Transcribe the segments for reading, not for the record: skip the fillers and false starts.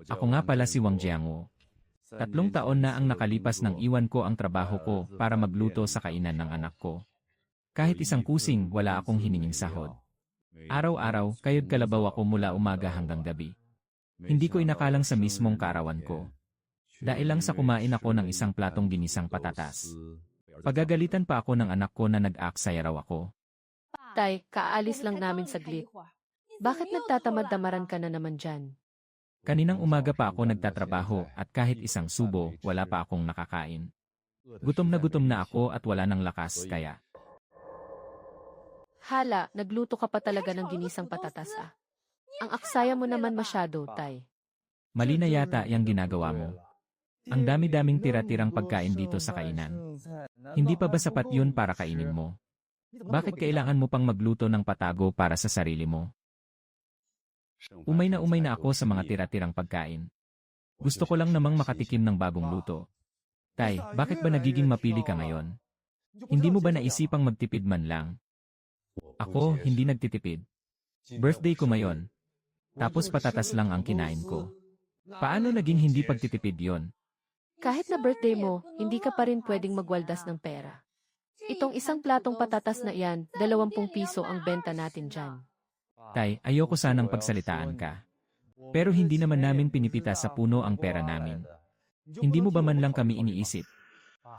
Ako nga pala si Wang Jiangwo. 3 taon na ang nakalipas nang iwan ko ang trabaho ko para magluto sa kainan ng anak ko. Kahit isang kusing, wala akong hininging sahod. Araw-araw, kayod kalabaw ako mula umaga hanggang gabi. Hindi ko inakalang sa mismong kaarawan ko. Dahil lang sa kumain ako ng isang platong ginisang patatas. Pagagalitan pa ako ng anak ko na nag-aaksaya raw ako. Tay, kaalis lang namin saglit. Bakit nagtatamad-damaran ka na naman dyan? Kaninang umaga pa ako nagtatrabaho at kahit isang subo, wala pa akong nakakain. Gutom na ako at wala ng lakas kaya. Hala, nagluto ka pa talaga ng ginisang patatas ah. Ang aksaya mo naman masyado, Tay. Mali na yata yung ginagawa mo. Ang dami-daming tira-tirang pagkain dito sa kainan. Hindi pa ba sapat yun para kainin mo? Bakit kailangan mo pang magluto ng patago para sa sarili mo? Umay na ako sa mga tira-tirang pagkain. Gusto ko lang namang makatikim ng bagong luto. Tay, bakit ba nagiging mapili ka ngayon? Hindi mo ba naisipang magtipid man lang? Ako, hindi nagtitipid. Birthday ko ngayon. Tapos patatas lang ang kinain ko. Paano naging hindi pagtitipid yon? Kahit na birthday mo, hindi ka pa rin pwedeng magwaldas ng pera. Itong isang platong patatas na iyan, 20 piso ang benta natin dyan. Tay, ayoko sanang pagsalitaan ka. Pero hindi naman namin pinipita sa puno ang pera namin. Hindi mo ba man lang kami iniisip?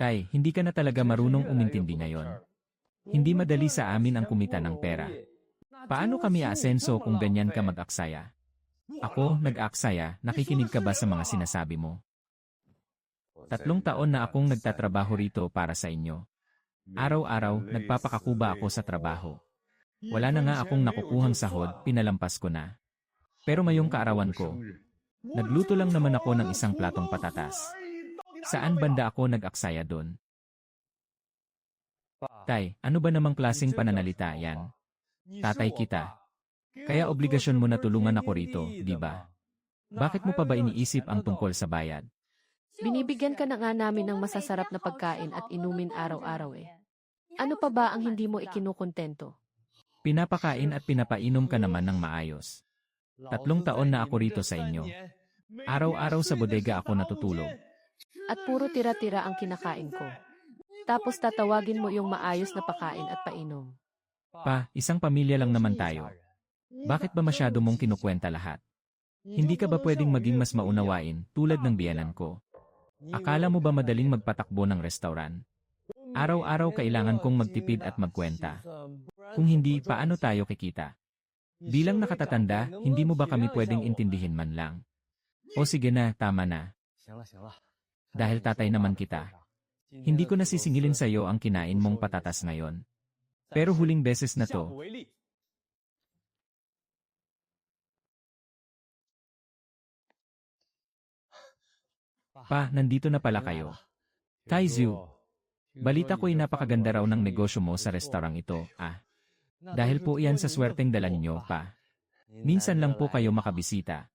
Tay, hindi ka na talaga marunong umintindi ngayon. Hindi madali sa amin ang kumita ng pera. Paano kami aasenso kung ganyan ka mag-aksaya? Ako, nag-aksaya, nakikinig ka ba sa mga sinasabi mo? 3 taon na akong nagtatrabaho rito para sa inyo. Araw-araw, nagpapakakuba ako sa trabaho. Wala na nga akong nakukuhang sahod, pinalampas ko na. Pero ngayong kaarawan ko, nagluto lang naman ako ng isang platong patatas. Saan banda ako nag-aksaya doon? Tay, ano ba namang klaseng pananalita yan? Tatay kita. Kaya obligasyon mo na tulungan ako rito, di ba? Bakit mo pa ba iniisip ang tungkol sa bayad? Binibigyan ka na nga namin ng masasarap na pagkain at inumin araw-araw eh. Ano pa ba ang hindi mo ikinukontento? Pinapakain at pinapainom ka naman ng maayos. 3 taon na ako rito sa inyo. Araw-araw sa bodega ako natutulog. At puro tira-tira ang kinakain ko. Tapos tatawagin mo yung maayos na pakain at painom. Pa, isang pamilya lang naman tayo. Bakit ba masyado mong kinukwenta lahat? Hindi ka ba pwedeng maging mas maunawain tulad ng biyanan ko? Akala mo ba madaling magpatakbo ng restaurant? Araw-araw kailangan kong magtipid at magkwenta. Kung hindi, paano tayo kikita? Bilang nakatatanda, hindi mo ba kami pwedeng intindihin man lang? O sige na, tama na. Dahil tatay naman kita. Hindi ko nasisingilin sa iyo ang kinain mong patatas ngayon. Pero huling beses na to. Pa, nandito na pala kayo. Taizu, balita ko'y napakaganda raw ng negosyo mo sa restaurant ito, ah. Dahil po iyan sa swerteng dala ninyo, pa. Minsan lang po kayo makabisita.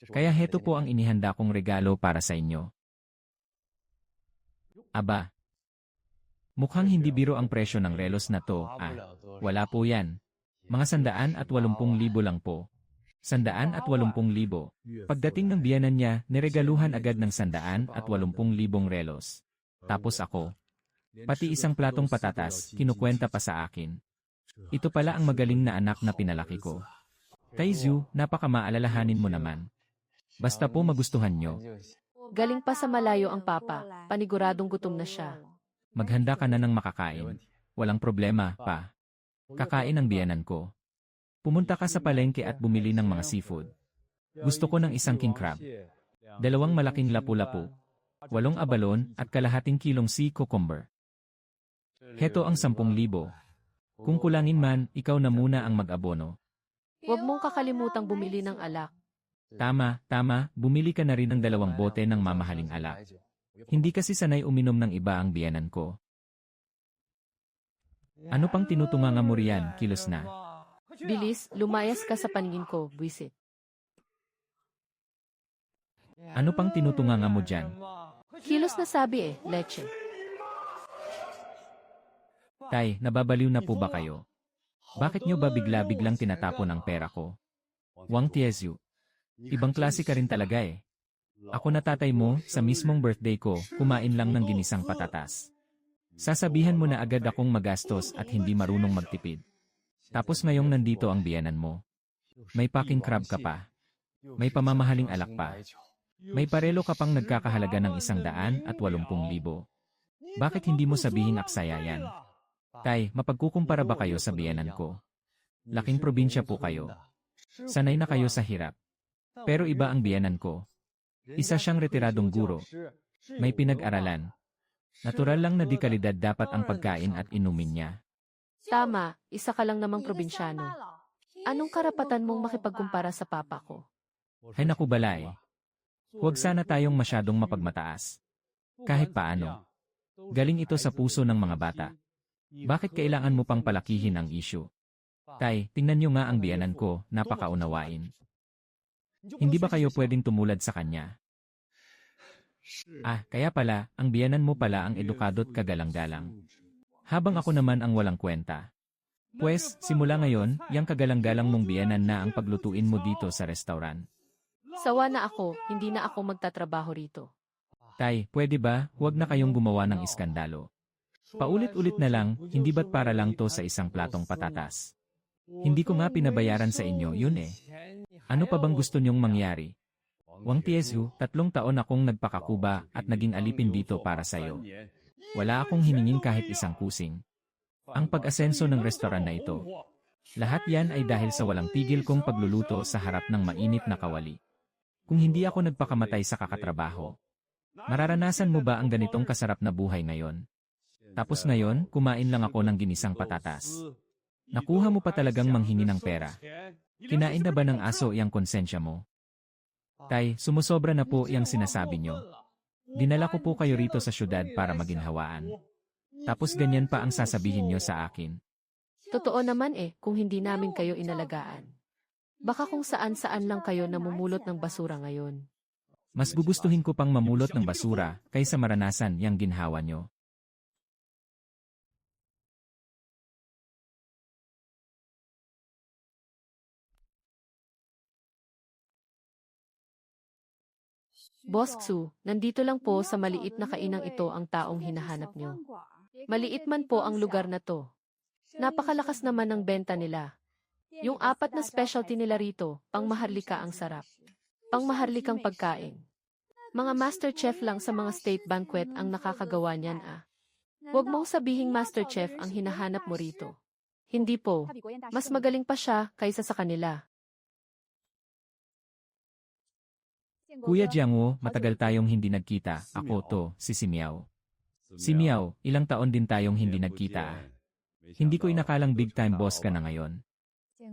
Kaya heto po ang inihanda kong regalo para sa inyo. Aba, mukhang hindi biro ang presyo ng relos na to, ah. Wala po yan. Mga 180,000 lang po. 180,000. Pagdating ng biyanan niya, niregaluhan agad ng 180,000 relos. Tapos ako, pati isang platong patatas, kinukwenta pa sa akin. Ito pala ang magaling na anak na pinalaki ko. Taizu, napakamaalalahanin mo naman. Basta po magustuhan nyo. Galing pa sa malayo ang papa, paniguradong gutom na siya. Maghanda ka na ng makakain. Walang problema, pa. Kakain ang biyanan ko. Pumunta ka sa palengke at bumili ng mga seafood. Gusto ko ng isang king crab, 2 malaking lapu-lapu, 8 abalon at kalahating kilong sea cucumber. Heto ang 10,000. Kung kulangin man, ikaw na muna ang mag-abono. Huwag mong kakalimutang bumili ng alak. Tama, bumili ka na rin ng 2 bote ng mamahaling alak. Hindi kasi sanay uminom ng iba ang biyanan ko. Ano pang tinutunganga mo riyan, kilos na? Bilis, lumayas ka sa paningin ko, buwisit. Ano pang tinutunganga mo dyan? Kilos na sabi eh, leche. Tay, nababaliw na po ba kayo? Bakit nyo ba bigla-biglang tinatapon ang pera ko? Wang Tiezu, ibang klase ka rin talaga eh. Ako na tatay mo, sa mismong birthday ko, kumain lang ng ginisang patatas. Sasabihan mo na agad akong magastos at hindi marunong magtipid. Tapos ngayong nandito ang biyenan mo. May packing crab ka pa. May pamamahaling alak pa. May parelo ka pang nagkakahalaga ng 180,000. Bakit hindi mo sabihin aksaya yan? Tay, mapagkukumpara ba kayo sa biyenan ko? Laking probinsya po kayo. Sanay na kayo sa hirap. Pero iba ang biyenan ko. Isa siyang retiradong guro. May pinag-aralan. Natural lang na di kalidad dapat ang pagkain at inumin niya. Tama, isa ka lang namang probinsyano. Anong karapatan mong makipagkumpara sa papa ko? Ay naku balay. Huwag sana tayong masyadong mapagmataas. Kahit paano. Galing ito sa puso ng mga bata. Bakit kailangan mo pang palakihin ang issue? Tay, tingnan niyo nga ang biyenan ko, napakaunawain. Hindi ba kayo pwedeng tumulad sa kanya? Kaya pala, ang biyenan mo pala ang edukado't kagalang-galang. Habang ako naman ang walang kwenta. Pwes, simula ngayon, yang kagalang-galang mong biyenan na ang paglutuin mo dito sa restaurant. Sawa na ako, hindi na ako magtatrabaho rito. Tay, pwede ba, huwag na kayong gumawa ng iskandalo. Paulit-ulit na lang, hindi ba't para lang to sa isang platong patatas? Hindi ko nga pinabayaran sa inyo, yun eh. Ano pa bang gusto niyong mangyari? Wang Tiesu, 3 taon akong nagpakakuba at naging alipin dito para sa'yo. Wala akong hiningin kahit isang kusing. Ang pag-asenso ng restaurant na ito. Lahat yan ay dahil sa walang tigil kong pagluluto sa harap ng mainit na kawali. Kung hindi ako nagpakamatay sa kakatrabaho, mararanasan mo ba ang ganitong kasarap na buhay ngayon? Tapos ngayon, kumain lang ako ng ginisang patatas. Nakuha mo pa talagang manghingi ng pera. Kinain na ba ng aso yang konsensya mo? Tay, sumusobra na po yang sinasabi nyo. Dinala ko po kayo rito sa syudad para maginhawaan. Tapos ganyan pa ang sasabihin nyo sa akin. Totoo naman kung hindi namin kayo inalagaan. Baka kung saan-saan lang kayo namumulot ng basura ngayon. Mas gugustuhin ko pang mamulot ng basura kaysa maranasan yang ginhawa nyo. Boss Xu, nandito lang po sa maliit na kainang ito ang taong hinahanap nyo. Maliit man po ang lugar na to. Napakalakas naman ng benta nila. Yung 4 na specialty nila rito, pangmaharlika ang sarap. Pangmaharlikang pagkain. Mga master chef lang sa mga state banquet ang nakakagawa niyan Huwag mong sabihing master chef ang hinahanap mo rito. Hindi po. Mas magaling pa siya kaysa sa kanila. Kuya Jiangwo, matagal tayong hindi nagkita. Ako to, si Miao. Si Miao, ilang taon din tayong hindi nagkita. Hindi ko inakalang big time boss ka na ngayon.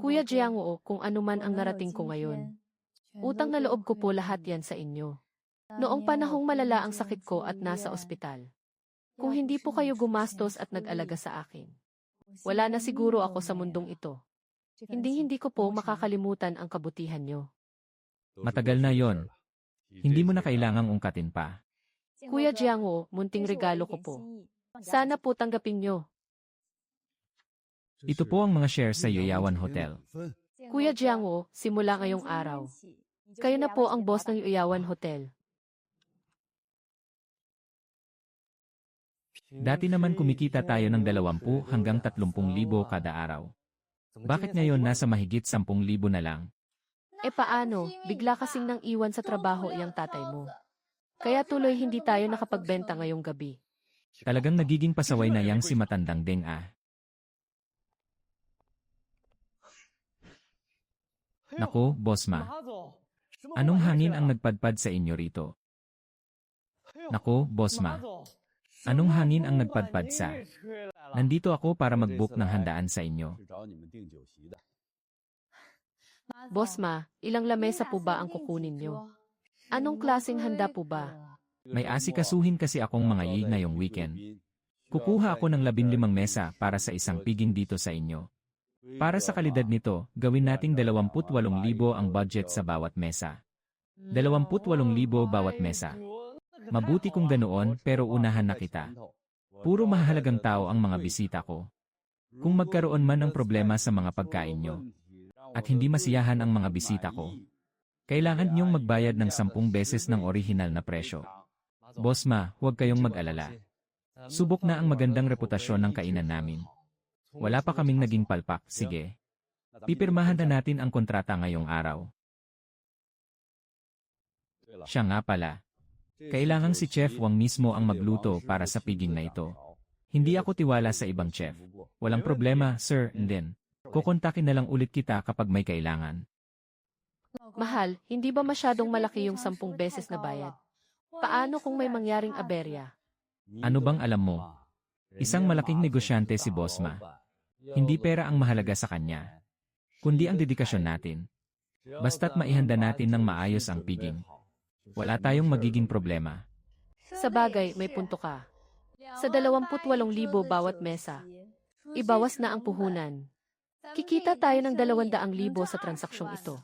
Kuya Jiangwo, kung ano man ang narating ko ngayon. Utang na loob ko po lahat yan sa inyo. Noong panahong malala ang sakit ko at nasa ospital. Kung hindi po kayo gumastos at nag-alaga sa akin. Wala na siguro ako sa mundong ito. Hindi ko po makakalimutan ang kabutihan nyo. Matagal na yon. Hindi mo na kailangang ungkatin pa. Kuya Jiangwo, munting regalo ko po. Sana po tanggapin nyo. Ito po ang mga shares sa Yoyawan Hotel. Kuya Jiangwo, simula ngayong araw. Kayo na po ang boss ng Yoyawan Hotel. Dati naman kumikita tayo ng 20 hanggang 30,000 kada araw. Bakit ngayon nasa mahigit 10,000 na lang? Paano? Bigla kasing nang iwan sa trabaho iyang tatay mo. Kaya tuloy hindi tayo nakapagbenta ngayong gabi. Talagang nagiging pasaway na yang si matandang Deng Naku, Boss Ma. Anong hangin ang nagpadpad sa inyo rito? Naku, Boss Ma. Anong hangin ang nagpadpad sa? Nandito ako para mag-book ng handaan sa inyo. Boss Ma, ilang lamesa po ba ang kukunin nyo? Anong klaseng handa po ba? May asikasuhin kasi akong mga yi ngayong weekend. Kukuha ako ng 15 mesa para sa isang piging dito sa inyo. Para sa kalidad nito, gawin nating 28,000 ang budget sa bawat mesa. 28,000 bawat mesa. Mabuti kung ganoon pero unahan na kita. Puro mahalagang tao ang mga bisita ko. Kung magkaroon man ng problema sa mga pagkain nyo, at hindi masiyahan ang mga bisita ko, Kailangan niyong magbayad ng 10 beses ng orihinal na presyo. Boss Ma, huwag kayong mag-alala. Subok na ang magandang reputasyon ng kainan namin. Wala pa kaming naging palpak, sige. Pipirmahan na natin ang kontrata ngayong araw. Siya nga pala. Kailangang si Chef Wang mismo ang magluto para sa piging na ito. Hindi ako tiwala sa ibang chef. Walang problema, sir, and then, kukontakin na lang ulit kita kapag may kailangan. Mahal, hindi ba masyadong malaki yung 10 beses na bayad? Paano kung may mangyaring aberya? Ano bang alam mo? Isang malaking negosyante si Boss Ma. Hindi pera ang mahalaga sa kanya, kundi ang dedikasyon natin. Basta't maihanda natin ng maayos ang piging. Wala tayong magiging problema. Sa bagay, may punto ka. Sa 28,000 bawat mesa, ibawas na ang puhunan. Kikita tayo ng 200,000 sa transaksyong ito.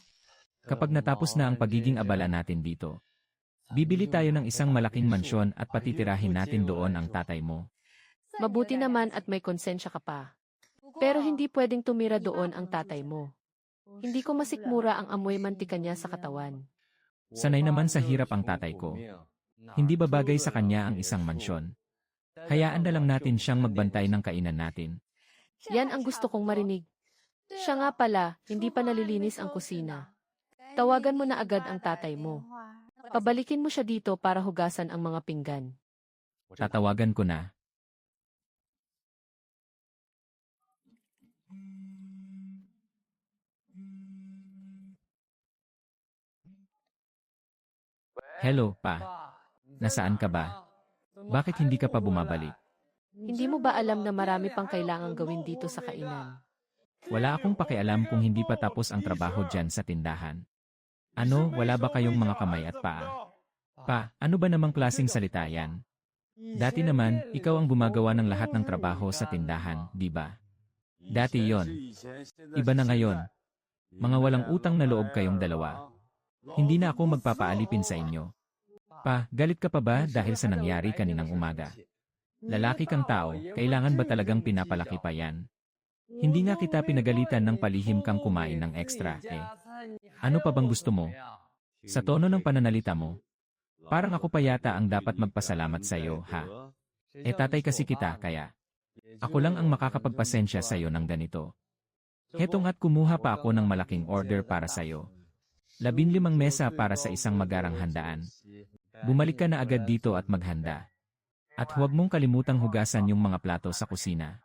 Kapag natapos na ang pagiging abala natin dito, bibili tayo ng isang malaking mansyon at patitirahin natin doon ang tatay mo. Mabuti naman at may konsensya ka pa. Pero hindi pwedeng tumira doon ang tatay mo. Hindi ko masikmura ang amoy mantika niya sa katawan. Sanay naman sa hirap ang tatay ko. Hindi ba bagay sa kanya ang isang mansyon? Hayaan na lang natin siyang magbantay ng kainan natin. Yan ang gusto kong marinig. Siya nga pala, hindi pa nalilinis ang kusina. Tawagan mo na agad ang tatay mo. Pabalikin mo siya dito para hugasan ang mga pinggan. Tatawagan ko na. Hello, Pa. Nasaan ka ba? Bakit hindi ka pa bumabalik? Hindi mo ba alam na marami pang kailangang gawin dito sa kainan? Wala akong pakialam kung hindi pa tapos ang trabaho dyan sa tindahan. Ano, wala ba kayong mga kamay at paa? Pa, ano ba namang klaseng salita yan? Dati naman, ikaw ang gumagawa ng lahat ng trabaho sa tindahan, di ba? Dati yon. Iba na ngayon. Mga walang utang na loob kayong dalawa. Hindi na ako magpapaalipin sa inyo. Pa, galit ka pa ba dahil sa nangyari kaninang umaga? Lalaki kang tao, kailangan ba talagang pinapalaki pa yan? Hindi nga kita pinagalitan ng palihim kang kumain ng extra, eh. Ano pa bang gusto mo? Sa tono ng pananalita mo, parang ako pa yata ang dapat magpasalamat sa iyo, ha? Eh tatay kasi kita, kaya ako lang ang makakapagpasensya sa iyo ng ganito. Heto nga't kumuha pa ako ng malaking order para sa iyo. 15 mesa para sa isang magarang handaan. Bumalik ka na agad dito at maghanda. At huwag mong kalimutang hugasan yung mga plato sa kusina.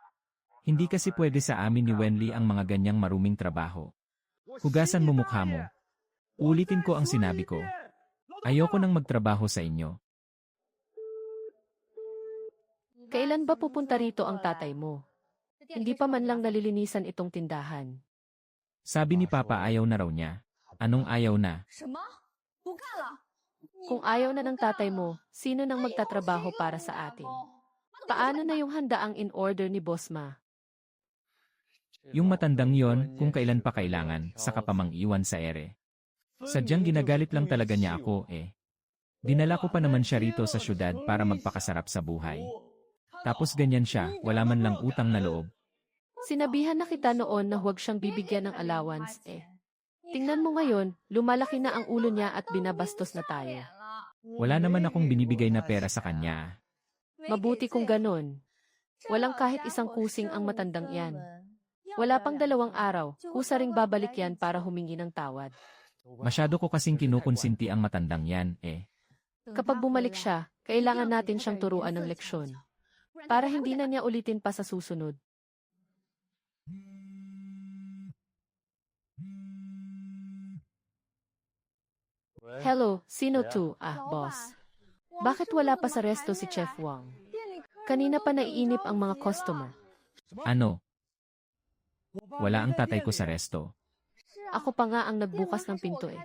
Hindi kasi pwede sa amin ni Wenli ang mga ganyang maruming trabaho. Hugasan mo mukha mo. Ulitin ko ang sinabi ko. Ayoko nang magtrabaho sa inyo. Kailan ba pupunta rito ang tatay mo? Hindi pa man lang nalilinisan itong tindahan. Sabi ni Papa ayaw na raw niya. Anong ayaw na? Kung ayaw na ng tatay mo, sino nang magtatrabaho para sa atin? Paano na yung handaang in order ni Boss Ma? Yung matandang yon, kung kailan pa kailangan, saka pa mang iwan sa ere. Sadyang ginagalit lang talaga niya ako, eh. Dinala ko pa naman siya rito sa syudad para magpakasarap sa buhay. Tapos ganyan siya, wala man lang utang na loob. Sinabihan na kita noon na huwag siyang bibigyan ng allowance, eh. Tingnan mo ngayon, lumalaki na ang ulo niya at binabastos na tayo. Wala naman akong binibigay na pera sa kanya. Mabuti kung ganon. Walang kahit isang kusing ang matandang yan. Wala pang 2 araw, kusa ring babalik yan para humingi ng tawad. Masyado ko kasing kinukonsinti ang matandang yan, eh. Kapag bumalik siya, kailangan natin siyang turuan ng leksyon. Para hindi na niya ulitin pa sa susunod. Hello, sino to? Boss. Bakit wala pa sa resto si Chef Wang? Kanina pa naiinip ang mga customer. Ano? Wala ang tatay ko sa resto. Ako pa nga ang nagbukas ng pinto eh.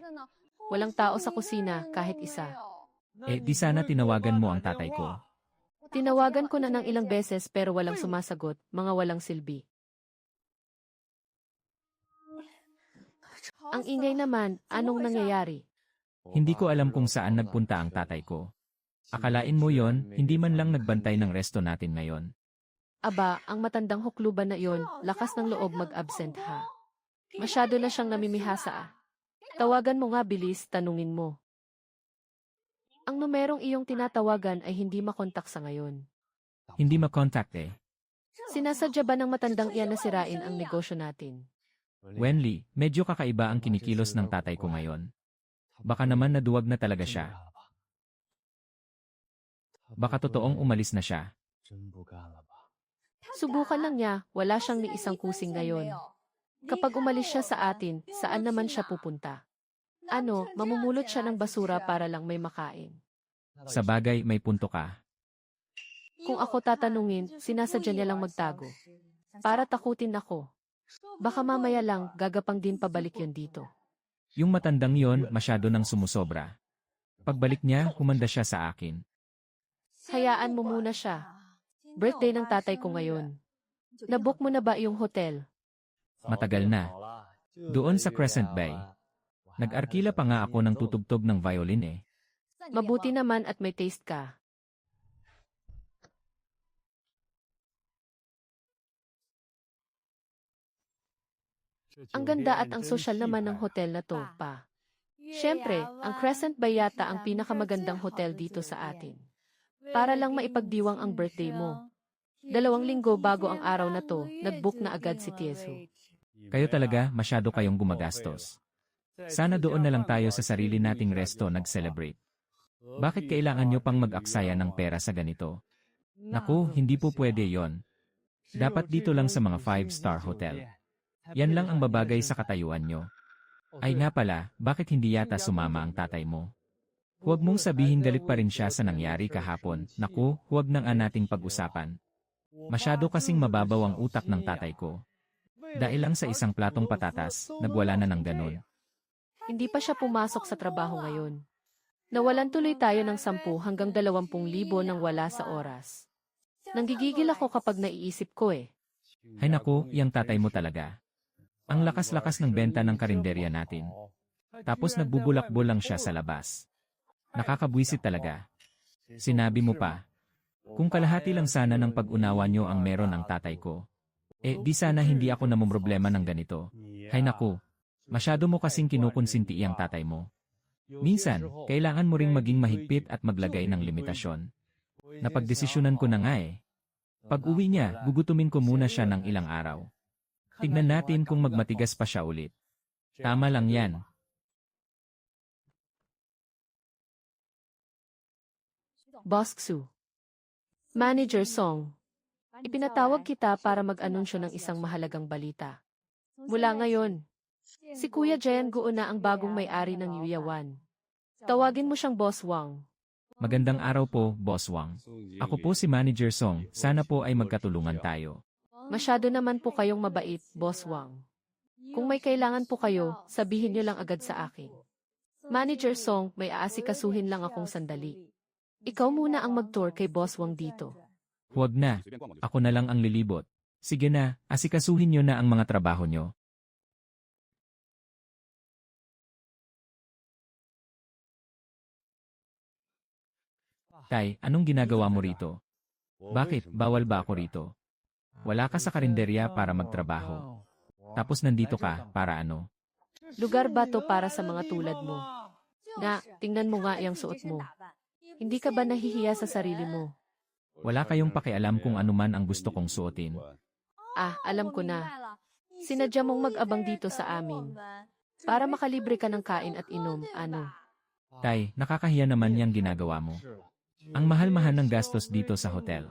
Walang tao sa kusina kahit isa. Eh, di sana tinawagan mo ang tatay ko. Tinawagan ko na ng ilang beses pero walang sumasagot, mga walang silbi. Ang ingay naman, anong nangyayari? Hindi ko alam kung saan nagpunta ang tatay ko. Akalain mo yon, hindi man lang nagbantay ng resto natin ngayon. Aba, ang matandang hukluban na yon, lakas ng loob mag-absent ha. Masyado na siyang namimihasa ah. Tawagan mo nga bilis, tanungin mo. Ang numerong iyong tinatawagan ay hindi makontak sa ngayon. Hindi makontak eh. Sinasadya ba ng matandang iyan na sirain ang negosyo natin? Wenli, medyo kakaiba ang kinikilos ng tatay ko ngayon. Baka naman naduwag na talaga siya. Baka totoong umalis na siya. Subukan lang niya, wala siyang ni isang kusing ngayon. Kapag umalis siya sa atin, saan naman siya pupunta? Ano, mamumulot siya ng basura para lang may makain. Sa bagay, may punto ka. Kung ako tatanungin, sinasadya niya lang magtago. Para takutin ako. Baka mamaya lang, gagapang din pabalik yun dito. Yung matandang yon, masyado nang sumusobra. Pagbalik niya, humanda siya sa akin. Hayaan mo muna siya. Birthday ng tatay ko ngayon. Nabook mo na ba yung hotel? Matagal na. Doon sa Crescent Bay. Nag-arkila pa nga ako ng tutugtog ng violin eh. Mabuti naman at may taste ka. Ang ganda at ang sosyal naman ng hotel na to, pa. Siyempre, ang Crescent Bay yata ang pinakamagandang hotel dito sa atin. Para lang maipagdiwang ang birthday mo. 2 linggo bago ang araw na to, nag-book na agad si Tieso. Kayo talaga, masyado kayong gumagastos. Sana doon na lang tayo sa sarili nating resto nag-celebrate. Bakit kailangan nyo pang mag-aksaya ng pera sa ganito? Naku, hindi po pwede yon. Dapat dito lang sa mga 5-star hotel. Yan lang ang babagay sa katayuan nyo. Ay nga pala, bakit hindi yata sumama ang tatay mo? Huwag mong sabihin galit pa rin siya sa nangyari kahapon. Naku, huwag nang nating pag-usapan. Masyado kasing mababaw ang utak ng tatay ko. Dahil lang sa isang platong patatas, nagwala na ng ganun. Hindi pa siya pumasok sa trabaho ngayon. Nawalan tuloy tayo ng 10 hanggang 20,000 nang wala sa oras. Nanggigigil ako kapag naiisip ko eh. Ay naku, yang tatay mo talaga. Ang lakas-lakas ng benta ng karinderya natin. Tapos nagbubulakbol lang siya sa labas. Nakakabwisit talaga. Sinabi mo pa, kung kalahati lang sana ng pag-unawa nyo ang meron ng tatay ko, di sana hindi ako namumroblema ng ganito. Hay naku, masyado mo kasing kinukonsinti ang tatay mo. Minsan, kailangan mo ring maging mahigpit at maglagay ng limitasyon. Napagdesisyonan ko na nga eh. Pag uwi niya, gugutumin ko muna siya ng ilang araw. Tignan natin kung magmatigas pa siya ulit. Tama lang yan. Boss Xu. Manager Song. Ipinatawag kita para mag-anunsyo ng isang mahalagang balita. Mula ngayon, si Kuya Jian Guo na ang bagong may-ari ng Yuyawan. Tawagin mo siyang Boss Wang. Magandang araw po, Boss Wang. Ako po si Manager Song. Sana po ay magkatulungan tayo. Masyado naman po kayong mabait, Boss Wang. Kung may kailangan po kayo, sabihin niyo lang agad sa akin. Manager Song, may aasikasuhin lang akong sandali. Ikaw muna ang mag-tour kay Boss Wang dito. Huwag na. Ako na lang ang lilibot. Sige na, asikasuhin nyo na ang mga trabaho nyo. Tay, anong ginagawa mo rito? Bakit, bawal ba ako rito? Wala ka sa karinderya para magtrabaho. Tapos nandito ka, para ano? Lugar ba to para sa mga tulad mo? Na, tingnan mo nga yung suot mo. Hindi ka ba nahihiya sa sarili mo? Wala kayong pakialam kung anuman ang gusto kong suotin. Ah, alam ko na. Sinadya mong mag-abang dito sa amin. Para makalibre ka ng kain at inom, ano? Tay, nakakahiya naman yang ginagawa mo. Ang mahal-mahal ng gastos dito sa hotel.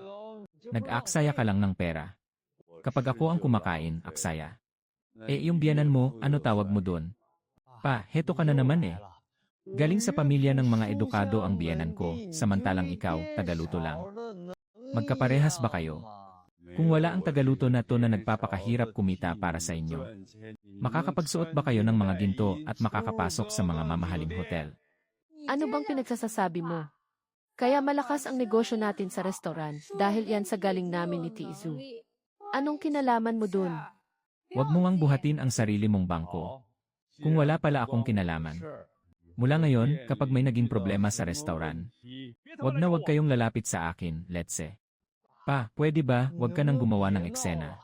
Nag-aksaya ka lang ng pera. Kapag ako ang kumakain, aksaya. Yung biyanan mo, ano tawag mo doon? Pa, heto ka na naman eh. Galing sa pamilya ng mga edukado ang biyanan ko, samantalang ikaw, tagaluto lang. Magkaparehas ba kayo? Kung wala ang tagaluto na to na nagpapakahirap kumita para sa inyo, makakapagsuot ba kayo ng mga ginto at makakapasok sa mga mamahaling hotel? Ano bang pinagsasasabi mo? Kaya malakas ang negosyo natin sa restaurant dahil yan sa galing namin ni Tizu. Anong kinalaman mo dun? Huwag mo ngang buhatin ang sarili mong bangko. Kung wala pala akong kinalaman. Mula ngayon, kapag may naging problema sa restaurant, wag kayong lalapit sa akin, let's say. Pa, pwede ba, wag ka nang gumawa ng eksena?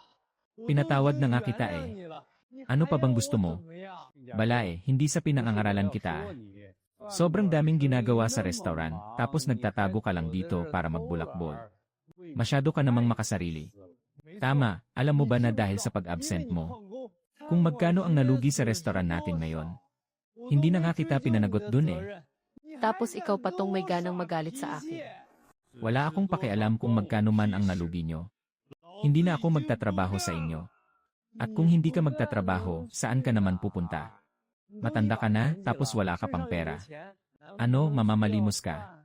Pinatawad na nga kita eh. Ano pa bang gusto mo? Balae, hindi sa pinangangaralan kita. Sobrang daming ginagawa sa restaurant, tapos nagtatago ka lang dito para magbulakbol. Masyado ka namang makasarili. Tama, alam mo ba na dahil sa pag-absent mo? Kung magkano ang nalugi sa restaurant natin ngayon? Hindi na nga kita pinanagot dun eh. Tapos ikaw pa tong may ganang magalit sa akin. Wala akong pakialam kung magkano man ang nalugi nyo. Hindi na ako magtatrabaho sa inyo. At kung hindi ka magtatrabaho, saan ka naman pupunta? Matanda ka na, tapos wala ka pang pera. Ano, mamamalimos ka?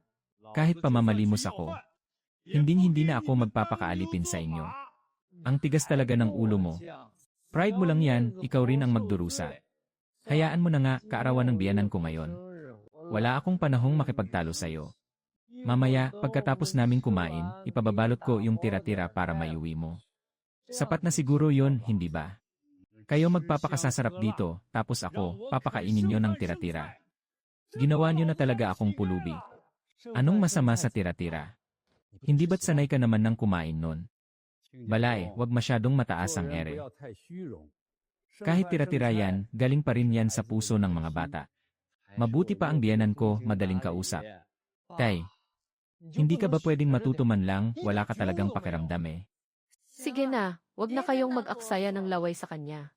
Kahit pamamalimos ako, hindi na ako magpapakaalipin sa inyo. Ang tigas talaga ng ulo mo. Pride mo lang yan, ikaw rin ang magdurusa. Hayaan mo na nga, kaarawan ng biyanan ko ngayon. Wala akong panahong makipagtalo sa'yo. Mamaya, pagkatapos namin kumain, ipababalot ko yung tira-tira para maiuwi mo. Sapat na siguro yon, hindi ba? Kayo magpapakasasarap dito, tapos ako, papakainin nyo ng tira-tira. Ginawa nyo na talaga akong pulubi. Anong masama sa tira-tira? Hindi ba't sanay ka naman ng kumain nun? Balae, wag masyadong mataas ang ere. Kahit tira-tira yan, galing pa rin yan sa puso ng mga bata. Mabuti pa ang biyanan ko, madaling kausap. Tay, hindi ka ba pwedeng matuto man lang, wala ka talagang pakiramdam eh. Sige na, wag na kayong mag-aksaya ng laway sa kanya.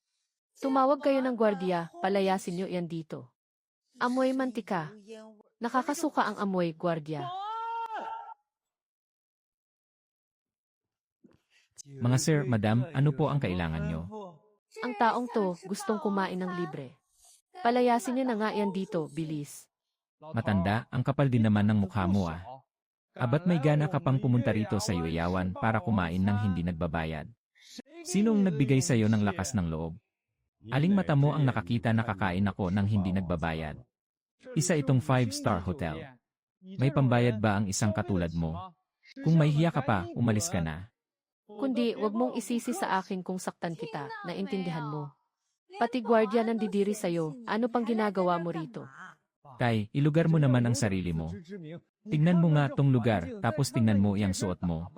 Tumawag kayo ng gwardiya, palayasin nyo yan dito. Amoy mantika. Nakakasuka ang amoy, gwardiya. Mga sir, madam, ano po ang kailangan nyo? Ang taong to, gustong kumain ng libre. Palayasin nyo na nga yan dito, bilis. Matanda, ang kapal din naman ng mukha mo ah. Abat may gana ka pang pumunta rito sa Yuyawan para kumain ng hindi nagbabayad. Sinong nagbigay sa iyo ng lakas ng loob? Aling mata mo ang nakakita na kakain ako ng hindi nagbabayad? Isa itong 5-star hotel. May pambayad ba ang isang katulad mo? Kung may hiya ka pa, umalis ka na. Kundi, wag mong isisi sa akin kung saktan kita, naintindihan mo. Pati gwardiya nandidiri sa'yo, ano pang ginagawa mo rito? Tay, ilugar mo naman ang sarili mo. Tingnan mo nga tong lugar, tapos tingnan mo yung suot mo.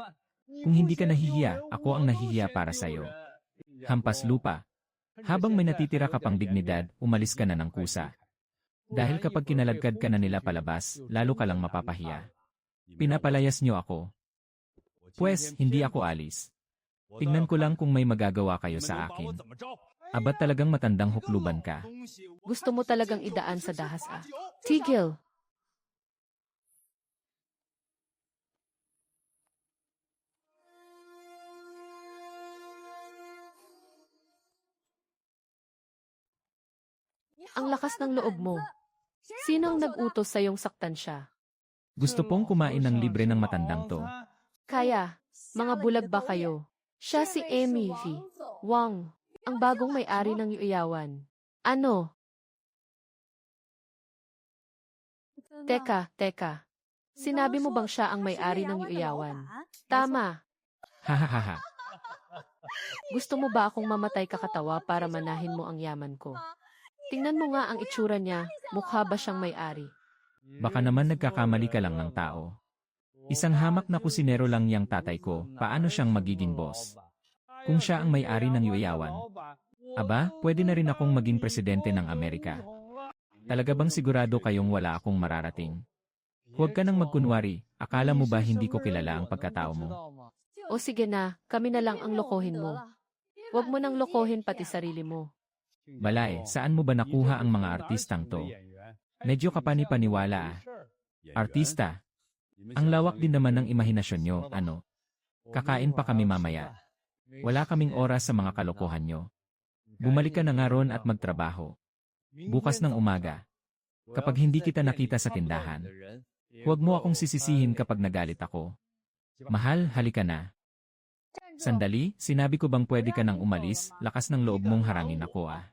Kung hindi ka nahihiya, ako ang nahihiya para sa'yo. Hampas lupa. Habang may natitira ka pang dignidad, umalis ka na ng kusa. Dahil kapag kinalagkad ka na nila palabas, lalo ka lang mapapahiya. Pinapalayas niyo ako. Pwes, hindi ako alis. Tingnan ko lang kung may magagawa kayo sa akin. Abat talagang matandang hukluban ka. Gusto mo talagang idaan sa dahas ah. Tigil! Ang lakas ng loob mo. Sinong nag-utos sa iyong saktan siya? Gusto pong kumain ng libre ng matandang to. Kaya, mga bulag ba kayo? Siya si Amy V. Wang, ang bagong may-ari ng Yuyawan. Ano? Teka. Sinabi mo bang siya ang may-ari ng Yuyawan? Tama. Hahaha. Gusto mo ba akong mamatay kakatawa para manahin mo ang yaman ko? Tingnan mo nga ang itsura niya, mukha ba siyang may-ari? Baka naman nagkakamali ka lang ng tao. Isang hamak na kusinero lang yang tatay ko, paano siyang magiging boss? Kung siya ang may-ari ng Yuyawan. Aba, pwede na rin akong maging presidente ng Amerika. Talaga bang sigurado kayong wala akong mararating? Huwag ka nang magkunwari, akala mo ba hindi ko kilala ang pagkatao mo? O sige na, kami na lang ang lokohin mo. Huwag mo nang lokohin pati sarili mo. Balae, saan mo ba nakuha ang mga artistang to? Medyo kapani-paniwala ah. Artista. Ang lawak din naman ng imahinasyon nyo, ano? Kakain pa kami mamaya. Wala kaming oras sa mga kalokohan nyo. Bumalik ka na nga ron at magtrabaho. Bukas ng umaga. Kapag hindi kita nakita sa tindahan, huwag mo akong sisisihin kapag nagalit ako. Mahal, halika na. Sandali, sinabi ko bang pwede ka nang umalis, lakas ng loob mong harangin ako ah.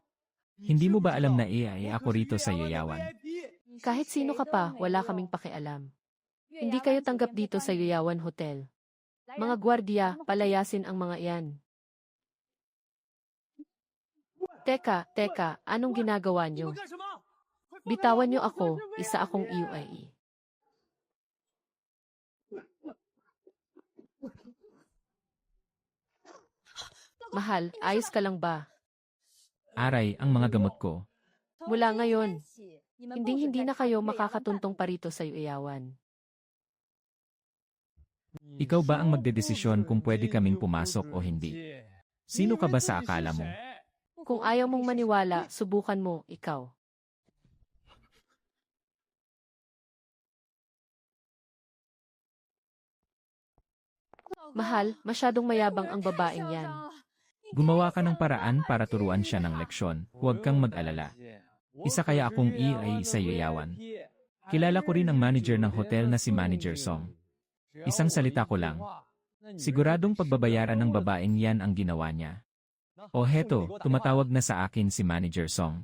Hindi mo ba alam na ako rito sa Yuyawan? Kahit sino ka pa, wala kaming pakialam. Hindi kayo tanggap dito sa Yuyawan Hotel. Mga gwardiya, palayasin ang mga iyan. Teka, anong ginagawa nyo? Bitawan nyo ako, isa akong UAE. Mahal, ayos ka lang ba? Aray, ang mga gamot ko. Mula ngayon, hindi na kayo makakatuntong parito sa iyawan. Ikaw ba ang magdedesisyon kung pwede kaming pumasok o hindi? Sino ka ba sa akala mo? Kung ayaw mong maniwala, subukan mo, ikaw. Mahal, masyadong mayabang ang babaeng yan. Gumawa ka ng paraan para turuan siya ng leksyon. Huwag kang mag-alala. Isa kaya akong i-ay sa yayawan. Kilala ko rin ang manager ng hotel na si Manager Song. Isang salita ko lang. Siguradong pagbabayaran ng babaeng yan ang ginawa niya. O heto, tumatawag na sa akin si Manager Song.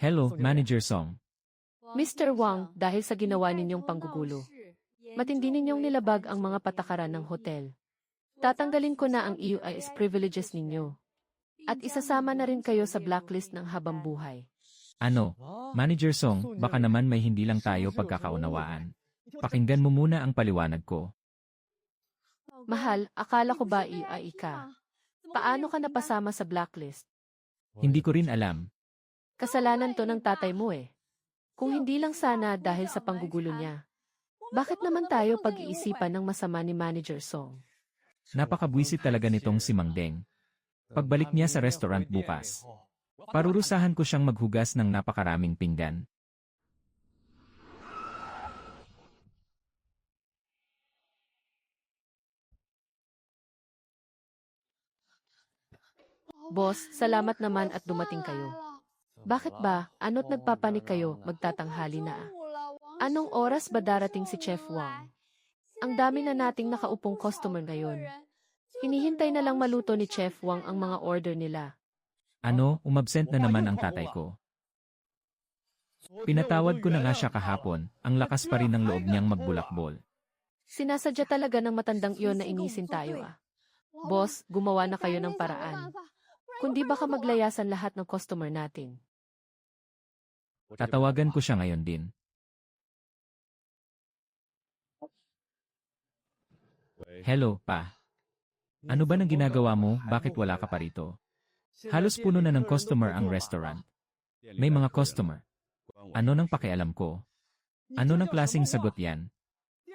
Hello, Manager Song. Mr. Wang, dahil sa ginawa ninyong panggugulo, matindi ninyong nilabag ang mga patakaran ng hotel. Tatanggalin ko na ang EUIS privileges ninyo. At isasama na rin kayo sa blacklist ng habang buhay. Ano, Manager Song, baka naman may hindi lang tayo pagkakaunawaan. Pakinggan mo muna ang paliwanag ko. Mahal, akala ko ba EUI ka? Paano ka napasama sa blacklist? Hindi ko rin alam. Kasalanan to ng tatay mo eh. Kung hindi lang sana dahil sa panggugulo niya. Bakit naman tayo pag-iisipan ng masama ni Manager Song? Napakabwisit talaga nitong si Mang Deng. Pagbalik niya sa restaurant bukas, parurusahan ko siyang maghugas ng napakaraming pinggan. Boss, salamat naman at dumating kayo. Bakit ba? Ano't nagpapanik kayo, magtatanghali na ah? Anong oras ba darating si Chef Wang? Ang dami na nating nakaupong customer ngayon. Hinihintay na lang maluto ni Chef Wang ang mga order nila. Ano, umabsent na naman ang tatay ko. Pinatawad ko na nga siya kahapon, ang lakas pa rin ng loob niyang magbulakbol. Sinasadya talaga ng matandang iyon na inisin tayo ah. Boss, gumawa na kayo ng paraan. Kundi baka maglayasan lahat ng customer natin. Tatawagan ko siya ngayon din. Hello, pa. Ano ba nang ginagawa mo? Bakit wala ka pa rito? Halos puno na ng customer ang restaurant. May mga customer. Ano nang pakialam ko? Ano nang klaseng sagot yan?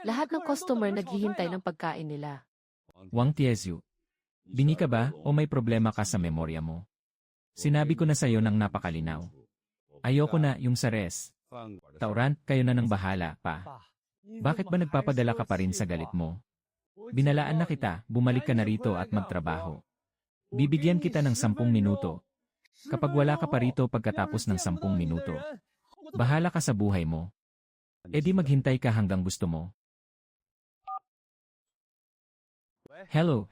Lahat ng customer naghihintay ng pagkain nila. Wang Tiezyu. Bini ka ba o may problema ka sa memorya mo? Sinabi ko na sa'yo ng napakalinaw. Ayoko na yung sa res. Tauran, kayo na ng bahala, pa. Bakit ba nagpapadala ka pa rin sa galit mo? Binalaan na kita, bumalik ka na rito at magtrabaho. Bibigyan kita ng 10 minuto. Kapag wala ka pa rito pagkatapos ng 10 minuto, bahala ka sa buhay mo. E di maghintay ka hanggang gusto mo. Hello.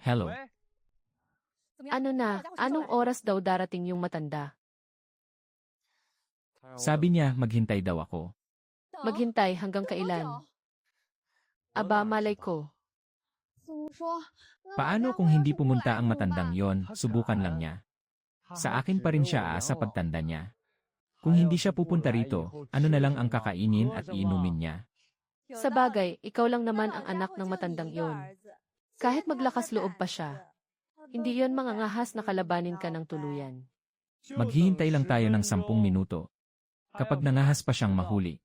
Ano na, anong oras daw darating yung matanda? Sabi niya maghintay daw ako. Maghintay hanggang kailan? Aba, malay ko. Paano kung hindi pumunta ang matandang yon, subukan lang niya. Sa akin pa rin siya sa pagtanda niya. Kung hindi siya pupunta rito, ano na lang ang kakainin at iinumin niya. Sa bagay, ikaw lang naman ang anak ng matandang yon. Kahit maglakas loob pa siya, hindi yon mangangahas na kalabanin ka ng tuluyan. Maghihintay lang tayo ng 10 minuto. Kapag nangahas pa siyang mahuli,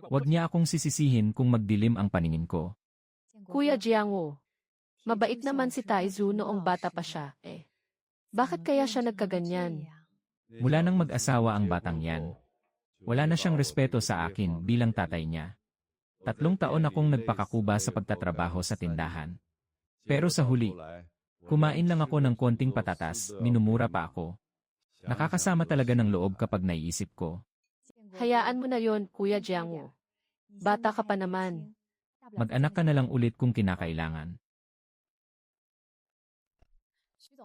huwag niya akong sisisihin kung magdilim ang paningin ko. Kuya Jiangwo, mabait naman si Taizu noong bata pa siya, eh. Bakit kaya siya nagkaganyan? Mula nang mag-asawa ang batang yan, wala na siyang respeto sa akin bilang tatay niya. 3 taon akong nagpakakuba sa pagtatrabaho sa tindahan. Pero sa huli, kumain lang ako ng konting patatas, minumura pa ako. Nakakasama talaga ng loob kapag naiisip ko. Hayaan mo na yon, Kuya Jiangwo. Bata ka pa naman. Mag-anak ka na lang ulit kung kinakailangan.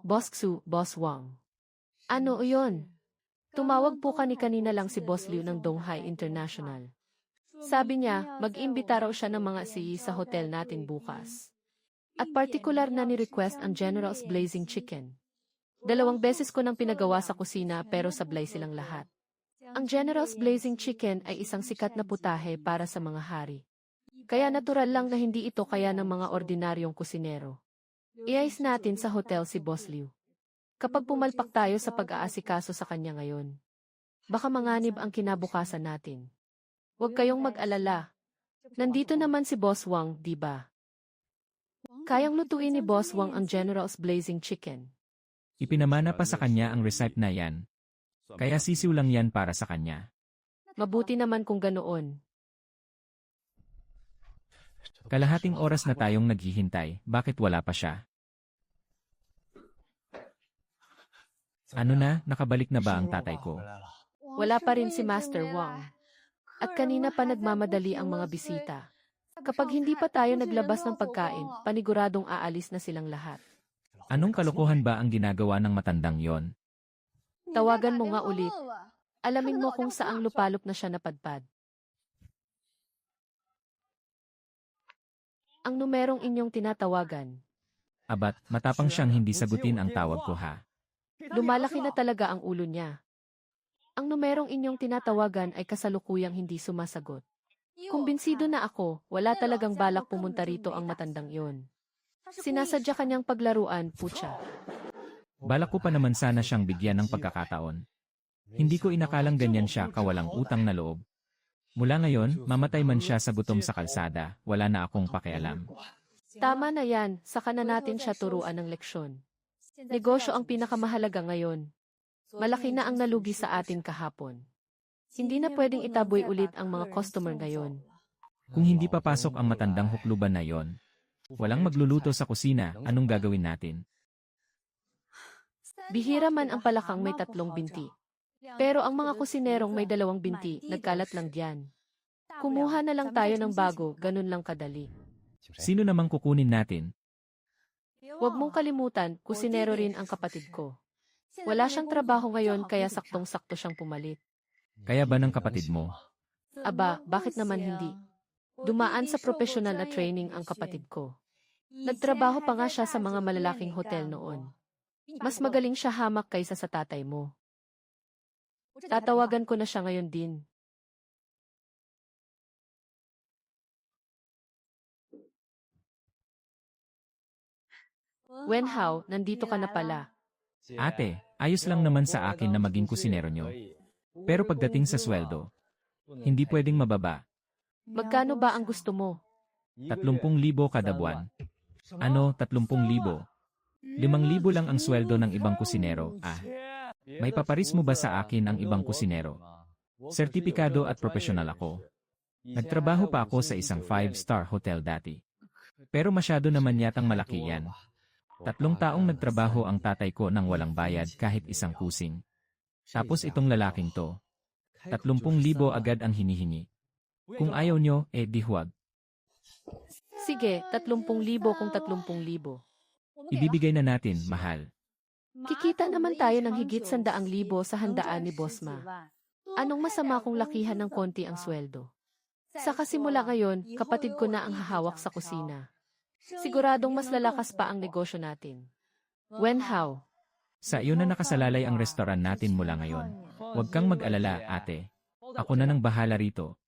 Boss Xu, Boss Wang. Ano yon? Tumawag po kanina lang si Boss Liu ng Donghai International. Sabi niya, mag-imbita raw siya ng mga CE sa hotel natin bukas. At partikular na ni-request ang General's Blazing Chicken. 2 beses ko nang pinagawa sa kusina pero sablay silang lahat. Ang General's Blazing Chicken ay isang sikat na putahe para sa mga hari. Kaya natural lang na hindi ito kaya ng mga ordinaryong kusinero. Iayos natin sa hotel si Boss Liu. Kapag pumalpak tayo sa pag-aasikaso sa kanya ngayon, baka manganib ang kinabukasan natin. Huwag kayong mag-alala. Nandito naman si Boss Wang, di ba? Kayang lutuin ni Boss Wang ang General's Blazing Chicken. Ipinamana pa sa kanya ang recipe na yan. Kaya sisiw lang yan para sa kanya. Mabuti naman kung ganoon. Kalahating oras na tayong naghihintay, bakit wala pa siya? Ano na, nakabalik na ba ang tatay ko? Wala pa rin si Master Wang. At kanina pa nagmamadali ang mga bisita. Kapag hindi pa tayo naglabas ng pagkain, paniguradong aalis na silang lahat. Anong kalokohan ba ang ginagawa ng matandang yon? Tawagan mo nga ulit. Alamin mo kung saang lupalop na siya napadpad. Ang numerong inyong tinatawagan. Abat, matapang siyang hindi sagutin ang tawag ko ha. Lumalaki na talaga ang ulo niya. Ang numerong inyong tinatawagan ay kasalukuyang hindi sumasagot. Kumbinsido na ako, wala talagang balak pumunta rito ang matandang iyon. Sinasadya kanyang paglaruan, putya. Balak ko pa naman sana siyang bigyan ng pagkakataon. Hindi ko inakalang ganyan siya kawalang utang na loob. Mula ngayon, mamatay man siya sa gutom sa kalsada, wala na akong pakialam. Tama na yan, saka na natin siya turuan ng leksyon. Negosyo ang pinakamahalaga ngayon. Malaki na ang nalugi sa atin kahapon. Hindi na pwedeng itaboy ulit ang mga customer ngayon. Kung hindi papasok ang matandang hukluban na yon, walang magluluto sa kusina, anong gagawin natin? Bihira man ang palakang may 3 binti. Pero ang mga kusinerong may 2 binti, nagkalat lang diyan. Kumuha na lang tayo ng bago, ganun lang kadali. Sino namang kukunin natin? Huwag mong kalimutan, kusinero rin ang kapatid ko. Wala siyang trabaho ngayon kaya saktong-sakto siyang pumalit. Kaya ba ng kapatid mo? Aba, bakit naman hindi? Dumaan sa professional na training ang kapatid ko. Nagtrabaho pa nga siya sa mga malalaking hotel noon. Mas magaling siya hamak kaysa sa tatay mo. Tatawagan ko na siya ngayon din. Wenhao, nandito ka na pala. Ate, ayos lang naman sa akin na maging kusinero nyo. Pero pagdating sa sweldo, hindi pwedeng mababa. Magkano ba ang gusto mo? 30,000 kada buwan. Ano, 30,000? 5,000 lang ang sweldo ng ibang kusinero, ah. May paparis mo ba sa akin ang ibang kusinero? Sertipikado at profesional ako. Nagtrabaho pa ako sa isang 5-star hotel dati. Pero masyado naman yatang malaki yan. 3 taong nagtrabaho ang tatay ko nang walang bayad kahit isang kusing. Tapos itong lalaking to. 30,000 agad ang hinihingi. Kung ayaw nyo, di huwag. Sige, 30,000 kung 30,000. Ibibigay na natin, mahal. Kikita naman tayo ng higit 100,000 sa handaan ni Boss Ma. Anong masama kung lakihan ng konti ang sweldo? Sa kasimula ngayon, kapatid ko na ang hahawak sa kusina. Siguradong mas lalakas pa ang negosyo natin. Wenhao. Sa iyo na nakasalalay ang restoran natin mula ngayon. Huwag kang mag-alala, ate. Ako na nang bahala rito.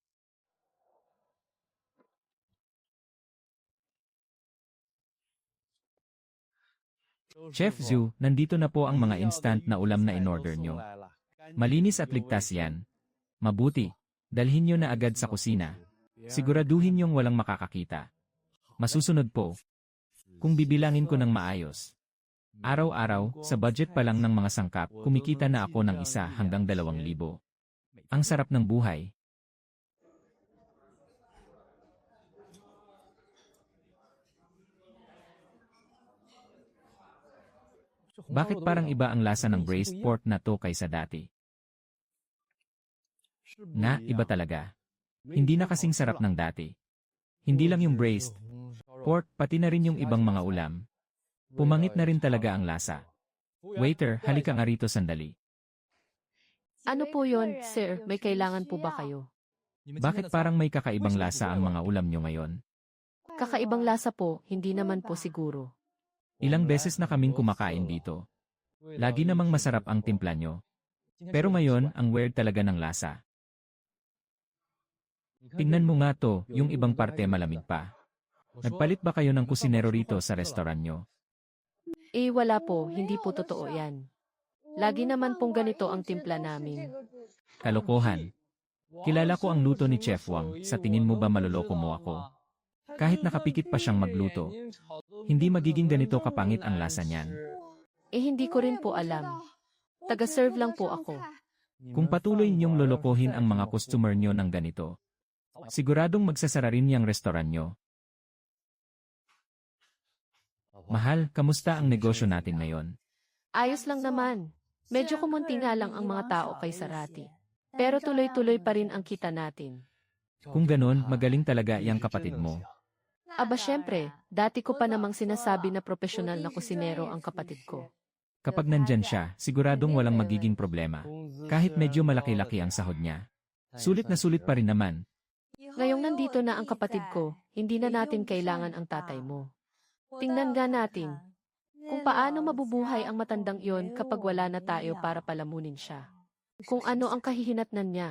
Chef Zhu, nandito na po ang mga instant na ulam na in-order nyo. Malinis at ligtas yan. Mabuti. Dalhin nyo na agad sa kusina. Siguraduhin nyong walang makakakita. Masusunod po. Kung bibilangin ko ng maayos. Araw-araw, sa budget pa lang ng mga sangkap, kumikita na ako ng 1 hanggang 2,000. Ang sarap ng buhay. Bakit parang iba ang lasa ng braised pork na to kaysa dati? Iba talaga. Hindi na kasing sarap ng dati. Hindi lang yung braised pork, pati na rin yung ibang mga ulam. Pumangit na rin talaga ang lasa. Waiter, halika nga rito sandali. Ano po yon, sir? May kailangan po ba kayo? Bakit parang may kakaibang lasa ang mga ulam nyo ngayon? Kakaibang lasa po, hindi naman po siguro. Ilang beses na kaming kumakain dito. Lagi namang masarap ang timpla nyo. Pero ngayon, ang weird talaga ng lasa. Tingnan mo nga to, yung ibang parte malamig pa. Nagpalit ba kayo ng kusinero rito sa restaurant nyo? Wala po, hindi po totoo yan. Lagi naman pong ganito ang timpla namin. Kalokohan. Kilala ko ang luto ni Chef Wang, sa tingin mo ba maloloko mo ako? Kahit nakapikit pa siyang magluto, hindi magiging ganito kapangit ang lasa niyan. Hindi ko rin po alam. Taga-serve lang po ako. Kung patuloy niyong lolokohin ang mga customer niyo ng ganito, siguradong magsasara rin niyang restaurant niyo. Mahal, kamusta ang negosyo natin ngayon? Ayos lang naman. Medyo kumunti nga lang ang mga tao kay Sarati. Pero tuloy-tuloy pa rin ang kita natin. Kung ganon, magaling talaga iyang kapatid mo. Aba syempre, dati ko pa namang sinasabi na profesional na kusinero ang kapatid ko. Kapag nandyan siya, siguradong walang magiging problema. Kahit medyo malaki-laki ang sahod niya. Sulit na sulit pa rin naman. Ngayong nandito na ang kapatid ko, hindi na natin kailangan ang tatay mo. Tingnan nga natin kung paano mabubuhay ang matandang iyon kapag wala na tayo para palamunin siya. Kung ano ang kahihinatnan niya.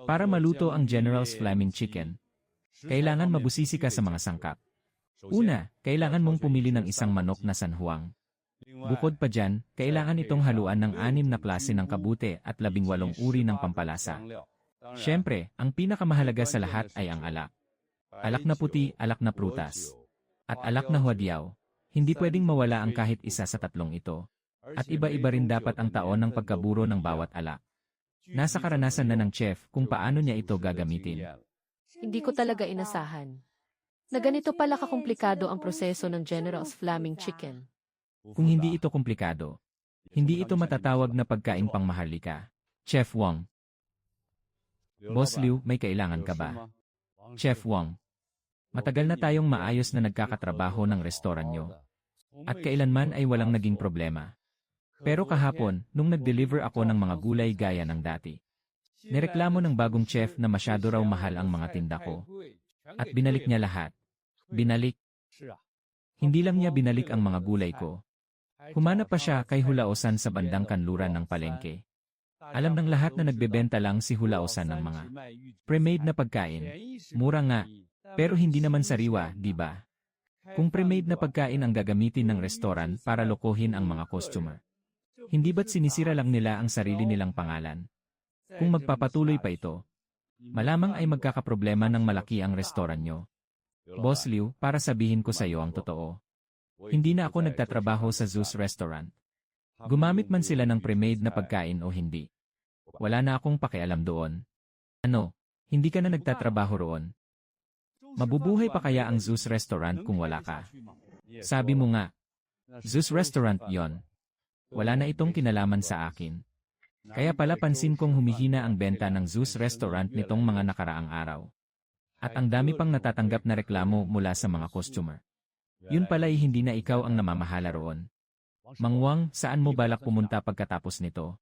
Para maluto ang General's Flaming Chicken, kailangan mabusisi ka sa mga sangkap. Una, kailangan mong pumili ng isang manok na San Juan. Bukod pa dyan, kailangan itong haluan ng 6 na klase ng kabute at 18 uri ng pampalasa. Siyempre, ang pinakamahalaga sa lahat ay ang alak. Alak na puti, alak na prutas, at alak na huadyaw. Hindi pwedeng mawala ang kahit isa sa tatlong ito. At iba-iba rin dapat ang taon ng pagkaburo ng bawat alak. Nasa karanasan na ng chef kung paano niya ito gagamitin. Hindi ko talaga inasahan na ganito pala kakomplikado ang proseso ng General's Flaming Chicken. Kung hindi ito komplikado, hindi ito matatawag na pagkain pangmaharlika. Chef Wang. Boss Liu, may kailangan ka ba? Chef Wang. Matagal na tayong maayos na nagkakatrabaho ng restoran nyo. At kailanman ay walang naging problema. Pero kahapon, nung nag-deliver ako ng mga gulay gaya ng dati, nireklamo ng bagong chef na masyado raw mahal ang mga tinda ko. At binalik niya lahat. Binalik. Hindi lang niya binalik ang mga gulay ko. Humanap pa siya kay Hulaosan sa bandang kanluran ng palengke. Alam ng lahat na nagbebenta lang si Hulaosan ng mga pre-made na pagkain. Mura nga, pero hindi naman sariwa, di ba? Kung pre-made na pagkain ang gagamitin ng restoran para lokohin ang mga customer, hindi ba't sinisira lang nila ang sarili nilang pangalan? Kung magpapatuloy pa ito, malamang ay magkakaproblema ng malaki ang restoran nyo. Boss Liu, para sabihin ko sa iyo ang totoo. Hindi na ako nagtatrabaho sa Zeus Restaurant. Gumamit man sila ng pre-made na pagkain o hindi. Wala na akong pakialam doon. Ano, hindi ka na nagtatrabaho roon? Mabubuhay pa kaya ang Zeus Restaurant kung wala ka? Sabi mo nga, Zeus Restaurant yon. Wala na itong kinalaman sa akin. Kaya pala pansin kong humihina ang benta ng Zeus Restaurant nitong mga nakaraang araw. At ang dami pang natatanggap na reklamo mula sa mga customer. Yun pala'y hindi na ikaw ang namamahala roon. Mang Wang, saan mo balak pumunta pagkatapos nito?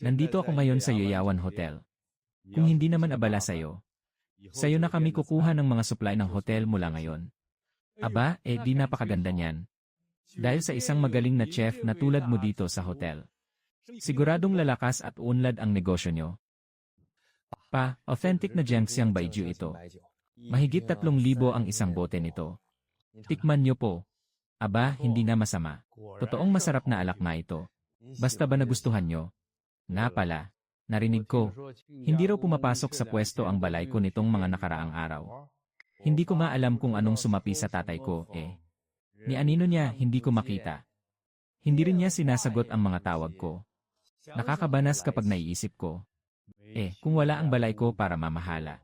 Nandito ako ngayon sa Yoyawan Hotel. Kung hindi naman abala sa'yo na kami kukuha ng mga supply ng hotel mula ngayon. Aba, di napakaganda niyan. Dahil sa isang magaling na chef na tulad mo dito sa hotel. Siguradong lalakas at unlad ang negosyo nyo. Pa, authentic na Jiangxiang Baijiu ito. Mahigit 3,000 ang isang bote nito. Tikman nyo po. Aba, hindi na masama. Totoong masarap na alak na ito. Basta ba nagustuhan nyo? Nga pala, narinig ko, hindi raw pumapasok sa pwesto ang balay ko nitong mga nakaraang araw. Hindi ko nga alam kung anong sumapi sa tatay ko, Ni anino niya, hindi ko makita. Hindi rin niya sinasagot ang mga tawag ko. Nakakabanas kapag naiisip ko. Kung wala ang balay ko para mamahala.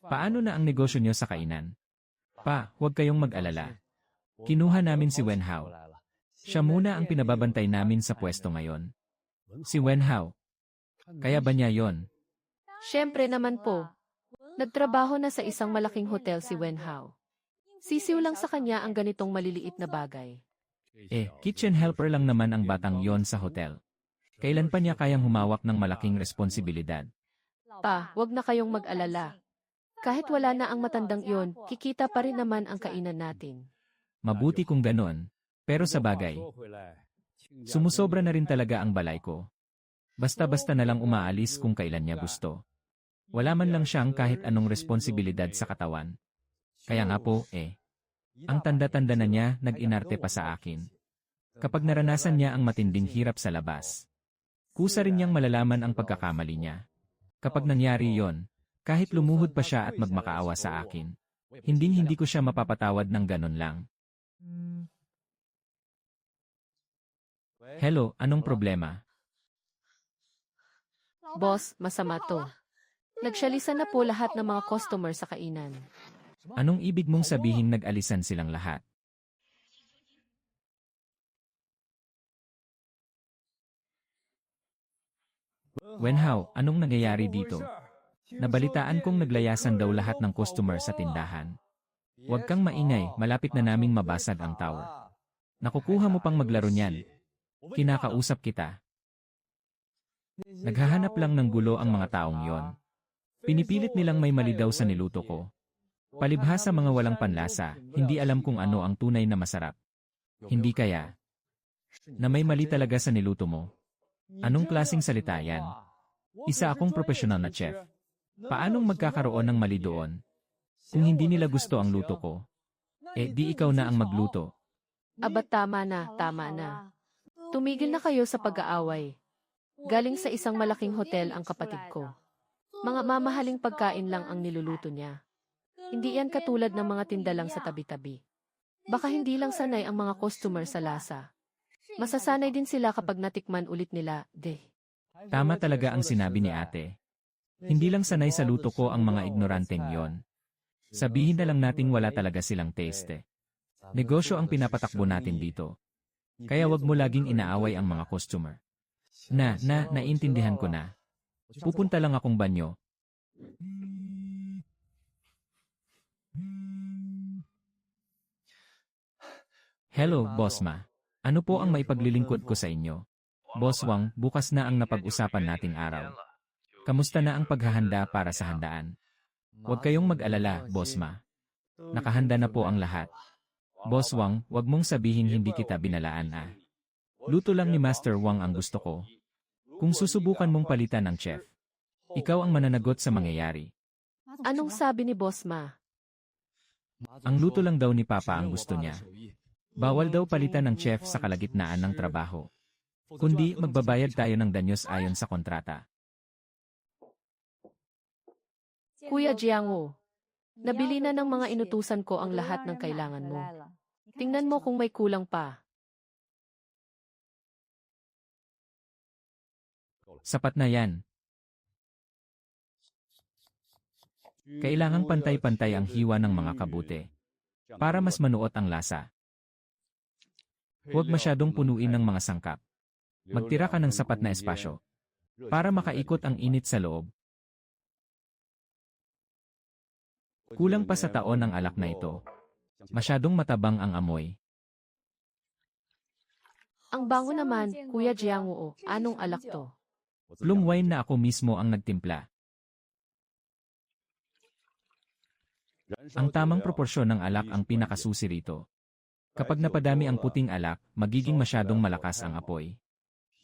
Paano na ang negosyo niyo sa kainan? Pa, huwag kayong mag-alala. Kinuha namin si Wen Hao. Siya muna ang pinababantay namin sa pwesto ngayon. Si Wen Hao. Kaya ba niya yon? Siyempre naman po. Nagtrabaho na sa isang malaking hotel si Wen Hao. Sisiw lang sa kanya ang ganitong maliliit na bagay. Kitchen helper lang naman ang batang yon sa hotel. Kailan pa niya kayang humawak ng malaking responsibilidad? Pa, wag na kayong mag-alala. Kahit wala na ang matandang iyon, kikita pa rin naman ang kainan natin. Mabuti kung ganon. Pero sa bagay, sumusobra na rin talaga ang balay ko. Basta-basta na lang umaalis kung kailan niya gusto. Wala man lang siyang kahit anong responsibilidad sa katawan. Kaya nga po, Ang tanda-tanda na niya, nag-inarte pa sa akin. Kapag naranasan niya ang matinding hirap sa labas, kusa rin niyang malalaman ang pagkakamali niya. Kapag nangyari yon, kahit lumuhod pa siya at magmakaawa sa akin, hindi ko siya mapapatawad ng ganon lang. Hello, anong problema? Boss, masama to. Nagsyalisan na po lahat ng mga customer sa kainan. Anong ibig mong sabihin nag-alisan silang lahat? Wenhao, anong nangyayari dito? Nabalitaan kong naglayasan daw lahat ng customer sa tindahan. Huwag kang maingay, malapit na naming mabasag ang tower. Nakukuha mo pang maglaro niyan. Kinakausap kita. Naghahanap lang ng gulo ang mga taong yon. Pinipilit nilang may mali daw sa niluto ko. Palibhasa mga walang panlasa, hindi alam kung ano ang tunay na masarap. Hindi kaya na may mali talaga sa niluto mo. Anong klaseng salita yan? Isa akong profesional na chef. Paanong magkakaroon ng mali doon? Kung hindi nila gusto ang luto ko, di ikaw na ang magluto. Aba tama na, tama na. Tumigil na kayo sa pag-aaway. Galing sa isang malaking hotel ang kapatid ko. Mga mamahaling pagkain lang ang niluluto niya. Hindi yan katulad ng mga tinda lang sa tabi-tabi. Baka hindi lang sanay ang mga customer sa lasa. Masasanay din sila kapag natikman ulit nila, Tama talaga ang sinabi ni ate. Hindi lang sanay sa luto ko ang mga ignoranteng yon. Sabihin na lang nating wala talaga silang taste. Negosyo ang pinapatakbo natin dito. Kaya wag mo laging inaaway ang mga customer. Naiintindihan ko na. Pupunta lang akong banyo. Hello, Boss Ma. Ano po ang maipaglilingkod ko sa inyo? Boss Wang, bukas na ang napag-usapan nating araw. Kamusta na ang paghahanda para sa handaan? Huwag kayong mag-alala, Boss Ma. Nakahanda na po ang lahat. Boss Wang, wag mong sabihin hindi kita binalaan ah. Luto lang ni Master Wang ang gusto ko. Kung susubukan mong palitan ng chef, ikaw ang mananagot sa mangyayari. Anong sabi ni Boss Ma? Ang luto lang daw ni Papa ang gusto niya. Bawal daw palitan ng chef sa kalagitnaan ng trabaho. Kundi magbabayad tayo ng danyos ayon sa kontrata. Kuya Jiangwo, nabili na ng mga inutusan ko ang lahat ng kailangan mo. Tingnan mo kung may kulang pa. Sapat na yan. Kailangang pantay-pantay ang hiwa ng mga kabute para mas manuot ang lasa. Huwag masyadong punuin ng mga sangkap. Magtira ka ng sapat na espasyo para makaikot ang init sa loob. Kulang pa sa taon ang alak na ito. Masyadong matabang ang amoy. Ang bango naman, Kuya Jiangwo, anong alak to? Plum wine na ako mismo ang nagtimpla. Ang tamang proporsyon ng alak ang pinakasusi rito. Kapag napadami ang puting alak, magiging masyadong malakas ang apoy.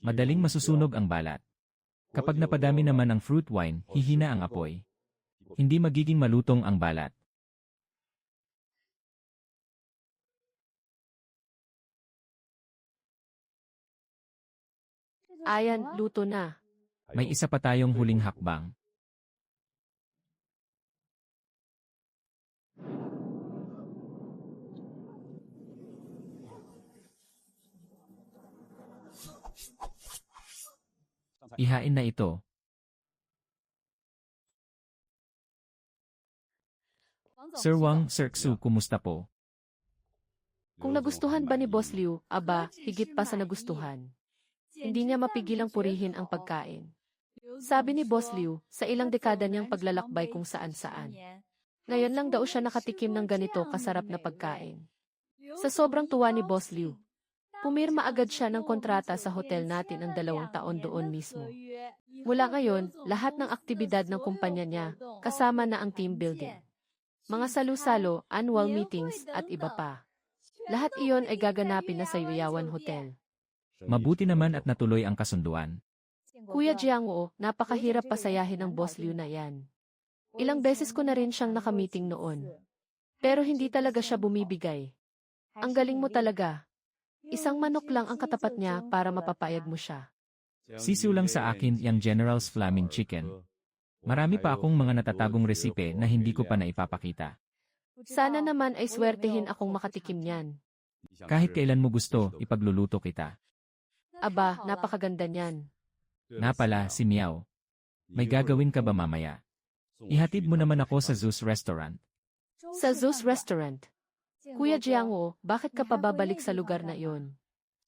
Madaling masusunog ang balat. Kapag napadami naman ang fruit wine, hihina ang apoy. Hindi magiging malutong ang balat. Ayan, luto na. May isa pa tayong huling hakbang. Ihain na ito. Sir Wang, Sir Xu, kumusta po? Kung nagustuhan ba ni Boss Liu, aba, higit pa sa nagustuhan. Hindi niya mapigilang purihin ang pagkain. Sabi ni Boss Liu, sa ilang dekada niyang paglalakbay kung saan-saan. Ngayon lang daw siya nakatikim ng ganito kasarap na pagkain. Sa sobrang tuwa ni Boss Liu, pumirma agad siya ng kontrata sa hotel natin ng 2 taon doon mismo. Mula ngayon, lahat ng aktibidad ng kumpanya niya, kasama na ang team building. Mga salu-salo, annual meetings, at iba pa. Lahat iyon ay gaganapin na sa Yuyawan Hotel. Mabuti naman at natuloy ang kasunduan. Kuya Jiangwo, napakahirap pasayahin ng Boss Liu na yan. Ilang beses ko na rin siyang nakamiting noon. Pero hindi talaga siya bumibigay. Ang galing mo talaga. Isang manok lang ang katapat niya para mapapayag mo siya. Sisiw lang sa akin yung General's Flaming Chicken. Marami pa akong mga natatagong resipe na hindi ko pa naipapakita. Sana naman ay swertehin akong makatikim niyan. Kahit kailan mo gusto, ipagluluto kita. Aba, napakaganda niyan. Nga pala, si Meow. May gagawin ka ba mamaya? Ihatid mo naman ako sa Zeus Restaurant. Sa Zeus Restaurant. Kuya Jiangwo, bakit ka pa babalik sa lugar na iyon?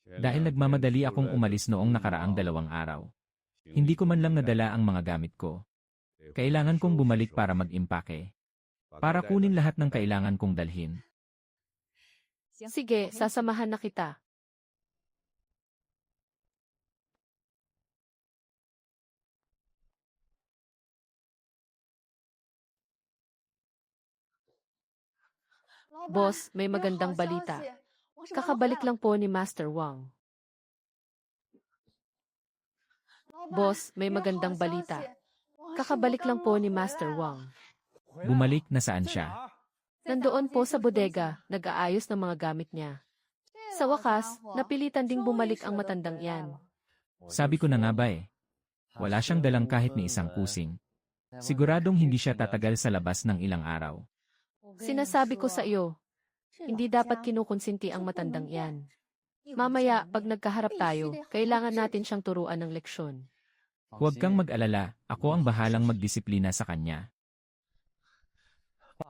Dahil nagmamadali akong umalis noong nakaraang 2 araw. Hindi ko man lang nadala ang mga gamit ko. Kailangan kong bumalik para mag-impake. Para kunin lahat ng kailangan kong dalhin. Sige, sasamahan na kita. Boss, may magandang balita. Kakabalik lang po ni Master Wang. Boss, may magandang balita. Kakabalik lang po ni Master Wang. Bumalik na saan siya? Nandoon po sa bodega, nag-aayos ng mga gamit niya. Sa wakas, napilitan ding bumalik ang matandang iyan. Sabi ko na nga ba eh. Wala siyang dalang kahit ni isang kusing. Siguradong hindi siya tatagal sa labas ng ilang araw. Sinasabi ko sa iyo, hindi dapat kinukonsinti ang matandang iyan. Mamaya, pag nagkaharap tayo, kailangan natin siyang turuan ng leksyon. Huwag kang mag-alala, ako ang bahalang magdisiplina sa kanya.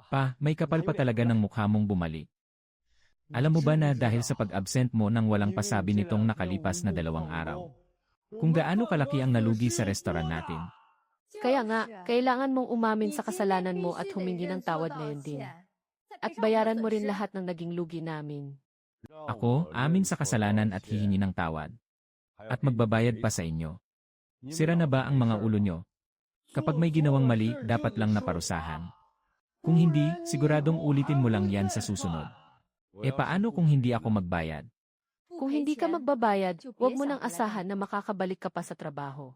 Pa, may kapal pa talaga ng mukha mong bumalik. Alam mo ba na dahil sa pag-absent mo nang walang pasabi nitong nakalipas na 2 araw? Kung gaano kalaki ang nalugi sa restaurant natin. Kaya nga, kailangan mong umamin sa kasalanan mo at humingi ng tawad ngayon din. At bayaran mo rin lahat ng naging lugi namin. Ako, amin sa kasalanan at hihingi ng tawad. At magbabayad pa sa inyo. Sira na ba ang mga ulo nyo? Kapag may ginawang mali, dapat lang naparusahan. Kung hindi, siguradong ulitin mo lang yan sa susunod. E paano kung hindi ako magbayad? Kung hindi ka magbabayad, huwag mo nang asahan na makakabalik ka pa sa trabaho.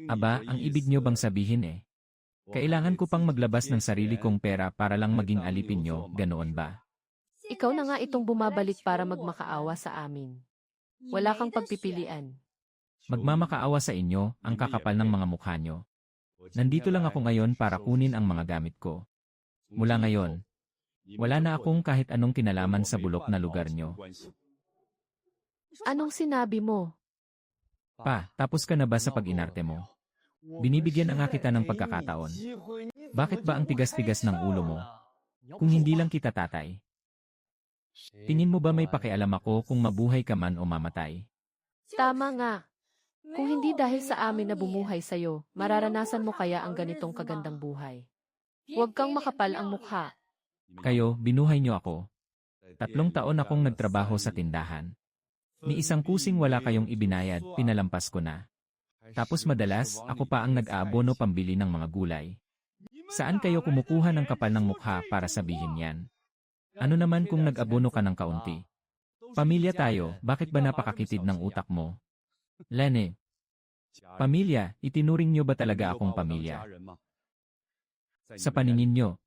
Aba, ang ibig nyo bang sabihin eh? Kailangan ko pang maglabas ng sarili kong pera para lang maging alipin nyo, ganoon ba? Ikaw na nga itong bumabalik para magmakaawa sa amin. Wala kang pagpipilian. Magmamakaawa sa inyo, ang kakapal ng mga mukha nyo. Nandito lang ako ngayon para kunin ang mga gamit ko. Mula ngayon, wala na akong kahit anong kinalaman sa bulok na lugar nyo. Anong sinabi mo? Pa, tapos ka na ba sa pag-inarte mo? Binibigyan na nga kita ng pagkakataon. Bakit ba ang tigas-tigas ng ulo mo? Kung hindi lang kita tatay. Tingin mo ba may pakialam ako kung mabuhay ka man o mamatay? Tama nga. Kung hindi dahil sa amin na bumuhay sa'yo, mararanasan mo kaya ang ganitong kagandang buhay. Huwag kang makapal ang mukha. Kayo, binuhay nyo ako. 3 taon akong nagtrabaho sa tindahan. Ni isang kusing wala kayong ibinayad, pinalampas ko na. Tapos madalas, ako pa ang nag-aabono pambili ng mga gulay. Saan kayo kumukuha ng kapal ng mukha para sabihin yan? Ano naman kung nag-abono ka ng kaunti? Pamilya tayo, bakit ba napakakitid ng utak mo? Lene. Pamilya, itinuring nyo ba talaga akong pamilya? Sa paningin nyo,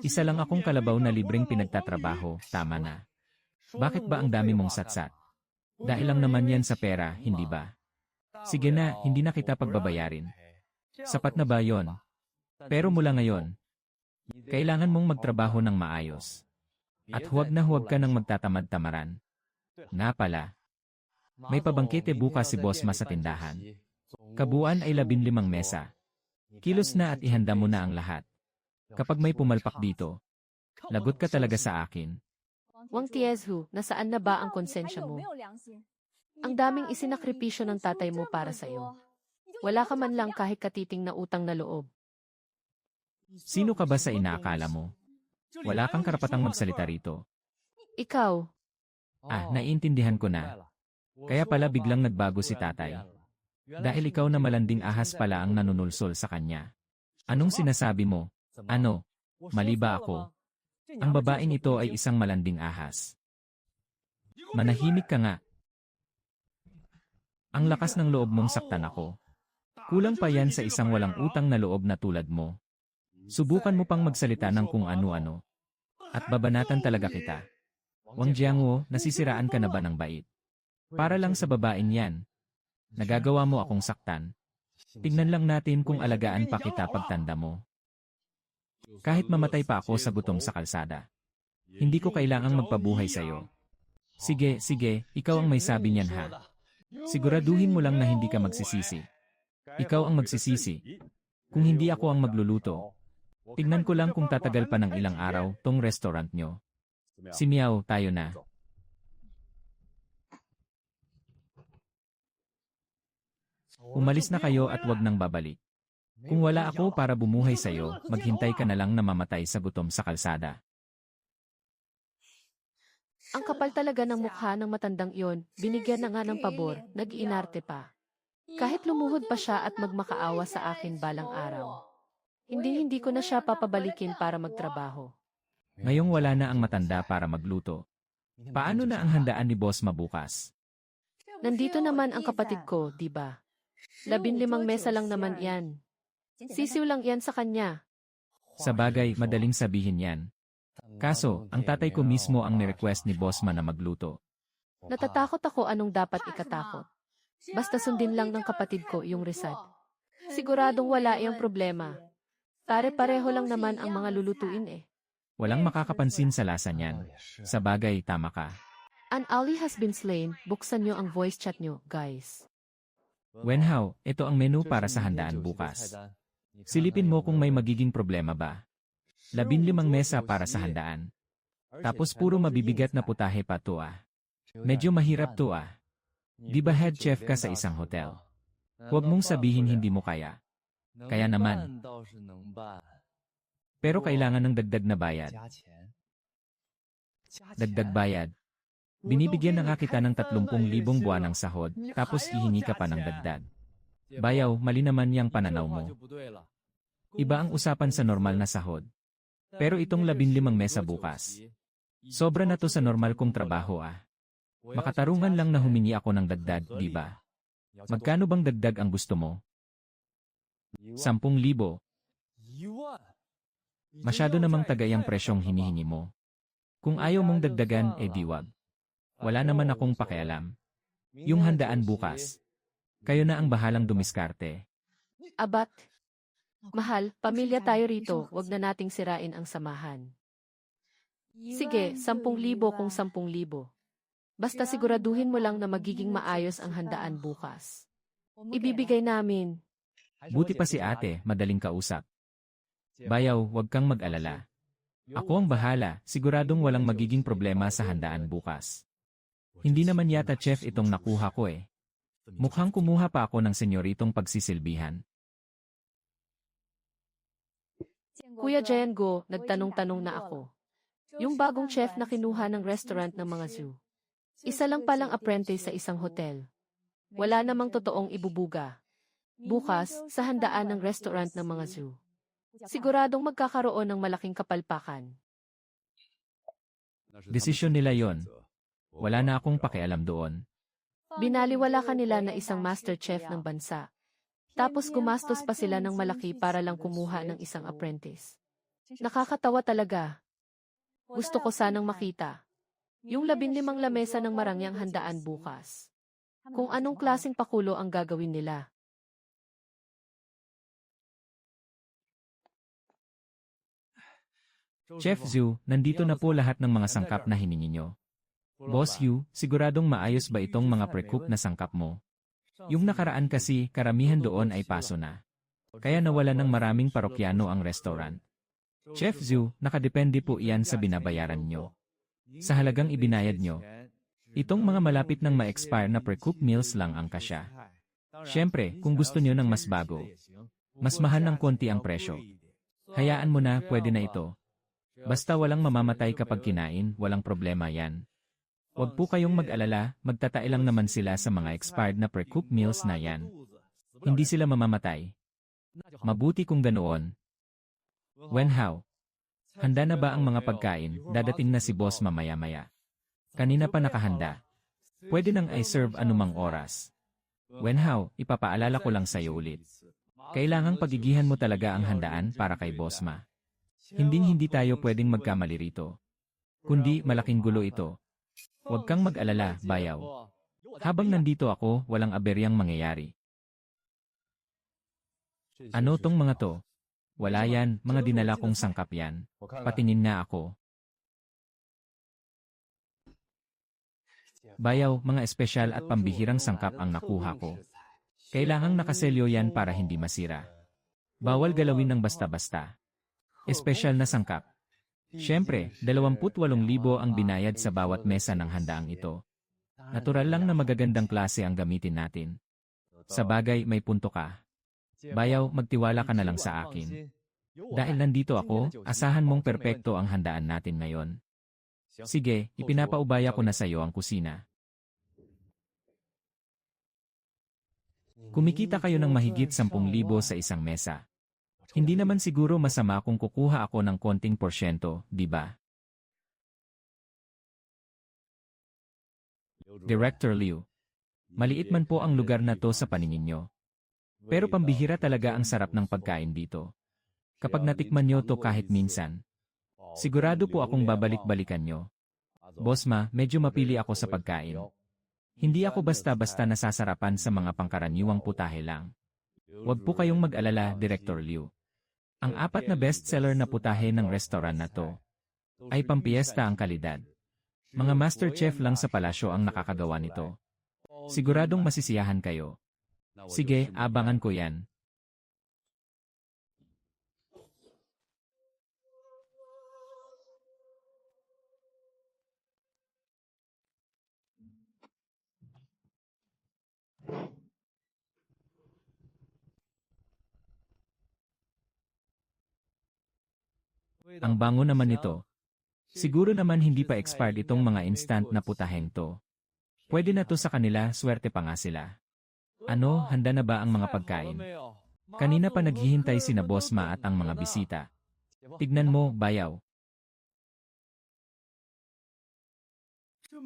isa lang akong kalabaw na libreng pinagtatrabaho, tama na. Bakit ba ang dami mong satsat? Dahil lang naman yan sa pera, hindi ba? Sige na, hindi na kita pagbabayarin. Sapat na ba yon? Pero mula ngayon, kailangan mong magtrabaho ng maayos. At huwag na huwag ka nang magtatamad-tamaran. Nga pala, may pabangkete bukas si Boss Ma sa tindahan. Kabuuan ay 15 mesa. Kilos na at ihanda mo na ang lahat. Kapag may pumalpak dito, lagot ka talaga sa akin. Wang Tiezhu, nasaan na ba ang konsensya mo? Ang daming isinakripisyo ng tatay mo para sa'yo. Wala ka man lang kahit katiting na utang na loob. Sino ka ba sa inaakala mo? Wala kang karapatang magsalita rito. Ikaw, Naiintindihan ko na. Kaya pala biglang nagbago si tatay. Dahil ikaw na malanding ahas pala ang nanunulsol sa kanya. Anong sinasabi mo? Ano? Mali ba ako? Ang babaeng ito ay isang malanding ahas. Manahimik ka nga. Ang lakas ng loob mong saktan ako. Kulang pa yan sa isang walang utang na loob na tulad mo. Subukan mo pang magsalita ng kung ano-ano. At babanatan talaga kita. Wang Jiangwo, nasisiraan ka na ba ng bait? Para lang sa babaeng yan. Nagagawa mo akong saktan. Tingnan lang natin kung alagaan pa kita pagtanda mo. Kahit mamatay pa ako sa gutom sa kalsada. Hindi ko kailangang magpabuhay sa'yo. Sige, ikaw ang may sabi niyan ha. Siguraduhin mo lang na hindi ka magsisisi. Ikaw ang magsisisi. Kung hindi ako ang magluluto. Tignan ko lang kung tatagal pa ng ilang araw tong restaurant nyo. Si Miao, tayo na. Umalis na kayo at wag nang babalik. Kung wala ako para bumuhay sa'yo, maghintay ka na lang na mamatay sa gutom sa kalsada. Ang kapal talaga ng mukha ng matandang iyon, binigyan na nga ng pabor, nag-iinarte pa. Kahit lumuhod pa siya at magmakaawa sa akin balang araw. Hindi ko na siya papabalikin para magtrabaho. Ngayong wala na ang matanda para magluto. Paano na ang handaan ni Boss mabukas? Nandito naman ang kapatid ko, di ba? 15 mesa lang naman yan. Sisiw lang yan sa kanya. Sa bagay, madaling sabihin yan. Kaso, ang tatay ko mismo ang nirequest ni Bossma na magluto. Natatakot ako anong dapat ikatakot. Basta sundin lang ng kapatid ko yung result. Siguradong wala iyong problema. Pare-pareho lang naman ang mga lulutuin eh. Walang makakapansin sa lasa niyan. Sa bagay, tama ka. An ally has been slain, buksan nyo ang voice chat nyo, guys. Wenhao, ito ang menu para sa handaan bukas. Silipin mo kung may magiging problema ba. 15 mesa para sa handaan. Tapos puro mabibigat na putahe pa to ah. Medyo mahirap to ah. Di ba head chef ka sa isang hotel? Huwag mong sabihin hindi mo kaya. Kaya naman. Pero kailangan ng dagdag na bayad. Dagdag bayad. Binibigyan na nga kita ng 30,000 buwanang sahod, tapos hihingi ka pa ng dagdag. Bayaw, mali naman yang pananaw mo. Iba ang usapan sa normal na sahod. Pero itong 15 mesa bukas. Sobra na to sa normal kong trabaho ah. Makatarungan lang na humingi ako ng dagdag, di ba? Magkano bang dagdag ang gusto mo? 10,000. Masyado namang tagay ang presyong hinihingi mo. Kung ayaw mong dagdagan, diwag. Wala naman akong pakialam. Yung handaan bukas. Kayo na ang bahalang dumiskarte. Abat. Mahal, pamilya tayo rito, wag na nating sirain ang samahan. Sige, 10,000 kung 10,000. Basta siguraduhin mo lang na magiging maayos ang handaan bukas. Ibibigay namin. Buti pa si ate, madaling kausap. Bayaw, wag kang mag-alala. Ako ang bahala, siguradong walang magiging problema sa handaan bukas. Hindi naman yata chef itong nakuha ko eh. Mukhang kumuha pa ako ng senyoritong pagsisilbihan. Kuya Jengo, nagtanong-tanong na ako. Yung bagong chef na kinuha ng restaurant ng mga zoo. Isa lang palang apprentice sa isang hotel. Wala namang totoong ibubuga. Bukas, sa handaan ng restaurant ng mga zoo. Siguradong magkakaroon ng malaking kapalpakan. Desisyon nila yon. Wala na akong pakialam doon. Binaliwala kanila na isang master chef ng bansa. Tapos gumastos pa sila ng malaki para lang kumuha ng isang apprentice. Nakakatawa talaga. Gusto ko sanang makita. Yung 15 lamesa ng marangyang handaan bukas. Kung anong klaseng pakulo ang gagawin nila. Chef Zhu, nandito na po lahat ng mga sangkap na hiningi nyo. Boss Yu, siguradong maayos ba itong mga pre-cook na sangkap mo? Yung nakaraan kasi, karamihan doon ay paso na. Kaya nawala ng maraming parokyano ang restaurant. Chef Zhu, nakadepende po iyan sa binabayaran nyo. Sa halagang ibinayad nyo. Itong mga malapit ng ma-expire na pre-cook meals lang ang kasya. Siyempre, kung gusto nyo ng mas bago, mas mahal ng konti ang presyo. Hayaan mo na, pwede na ito. Basta walang mamamatay kapag kinain, walang problema yan. Huwag po kayong mag-alala, magtatae lang naman sila sa mga expired na pre-cook meals na yan. Hindi sila mamamatay. Mabuti kung ganoon. Wenhao, handa na ba ang mga pagkain? Dadating na si boss mamaya-maya. Kanina pa nakahanda. Pwede nang i-serve anumang oras. Wenhao, ipapaalala ko lang sa'yo ulit. Kailangang pagigihan mo talaga ang handaan para kay boss ma. Hinding-hindi tayo pwedeng magkamali rito. Kundi malaking gulo ito. Huwag kang mag-alala, bayaw. Habang nandito ako, walang aberyang mangyayari. Ano tong mga to? Wala yan, mga dinala kong sangkap yan. Patingin nga ako. Bayaw, mga espesyal at pambihirang sangkap ang nakuha ko. Kailangang nakaselyo yan para hindi masira. Bawal galawin ng basta-basta. Espesyal na sangkap. Siyempre, 28,000 ang binayad sa bawat mesa ng handaang ito. Natural lang na magagandang klase ang gamitin natin. Sa bagay, may punto ka. Bayaw, magtiwala ka na lang sa akin. Dahil nandito ako, asahan mong perpekto ang handaan natin ngayon. Sige, ipinapaubaya ko na sa iyo ang kusina. Kumikita kayo ng mahigit 10,000 sa isang mesa. Hindi naman siguro masama kung kukuha ako ng konting porsyento, di ba? Director Liu. Maliit man po ang lugar na to sa paningin nyo. Pero pambihira talaga ang sarap ng pagkain dito. Kapag natikman nyo to kahit minsan, sigurado po akong babalik-balikan nyo. Boss Ma, medyo mapili ako sa pagkain. Hindi ako basta-basta nasasarapan sa mga pangkaraniwang putahe lang. Huwag po kayong mag-alala, Director Liu. Ang 4 na bestseller na putahe ng restaurant na to ay pampiesta ang kalidad. Mga master chef lang sa palasyo ang nakakagawa nito. Siguradong masisiyahan kayo. Sige, abangan ko yan. Ang bango naman nito. Siguro naman hindi pa expired itong mga instant na putaheng to. Pwede na to sa kanila, swerte pa nga sila. Ano, handa na ba ang mga pagkain? Kanina pa naghihintay sina Boss Ma at ang mga bisita. Tignan mo, bayaw.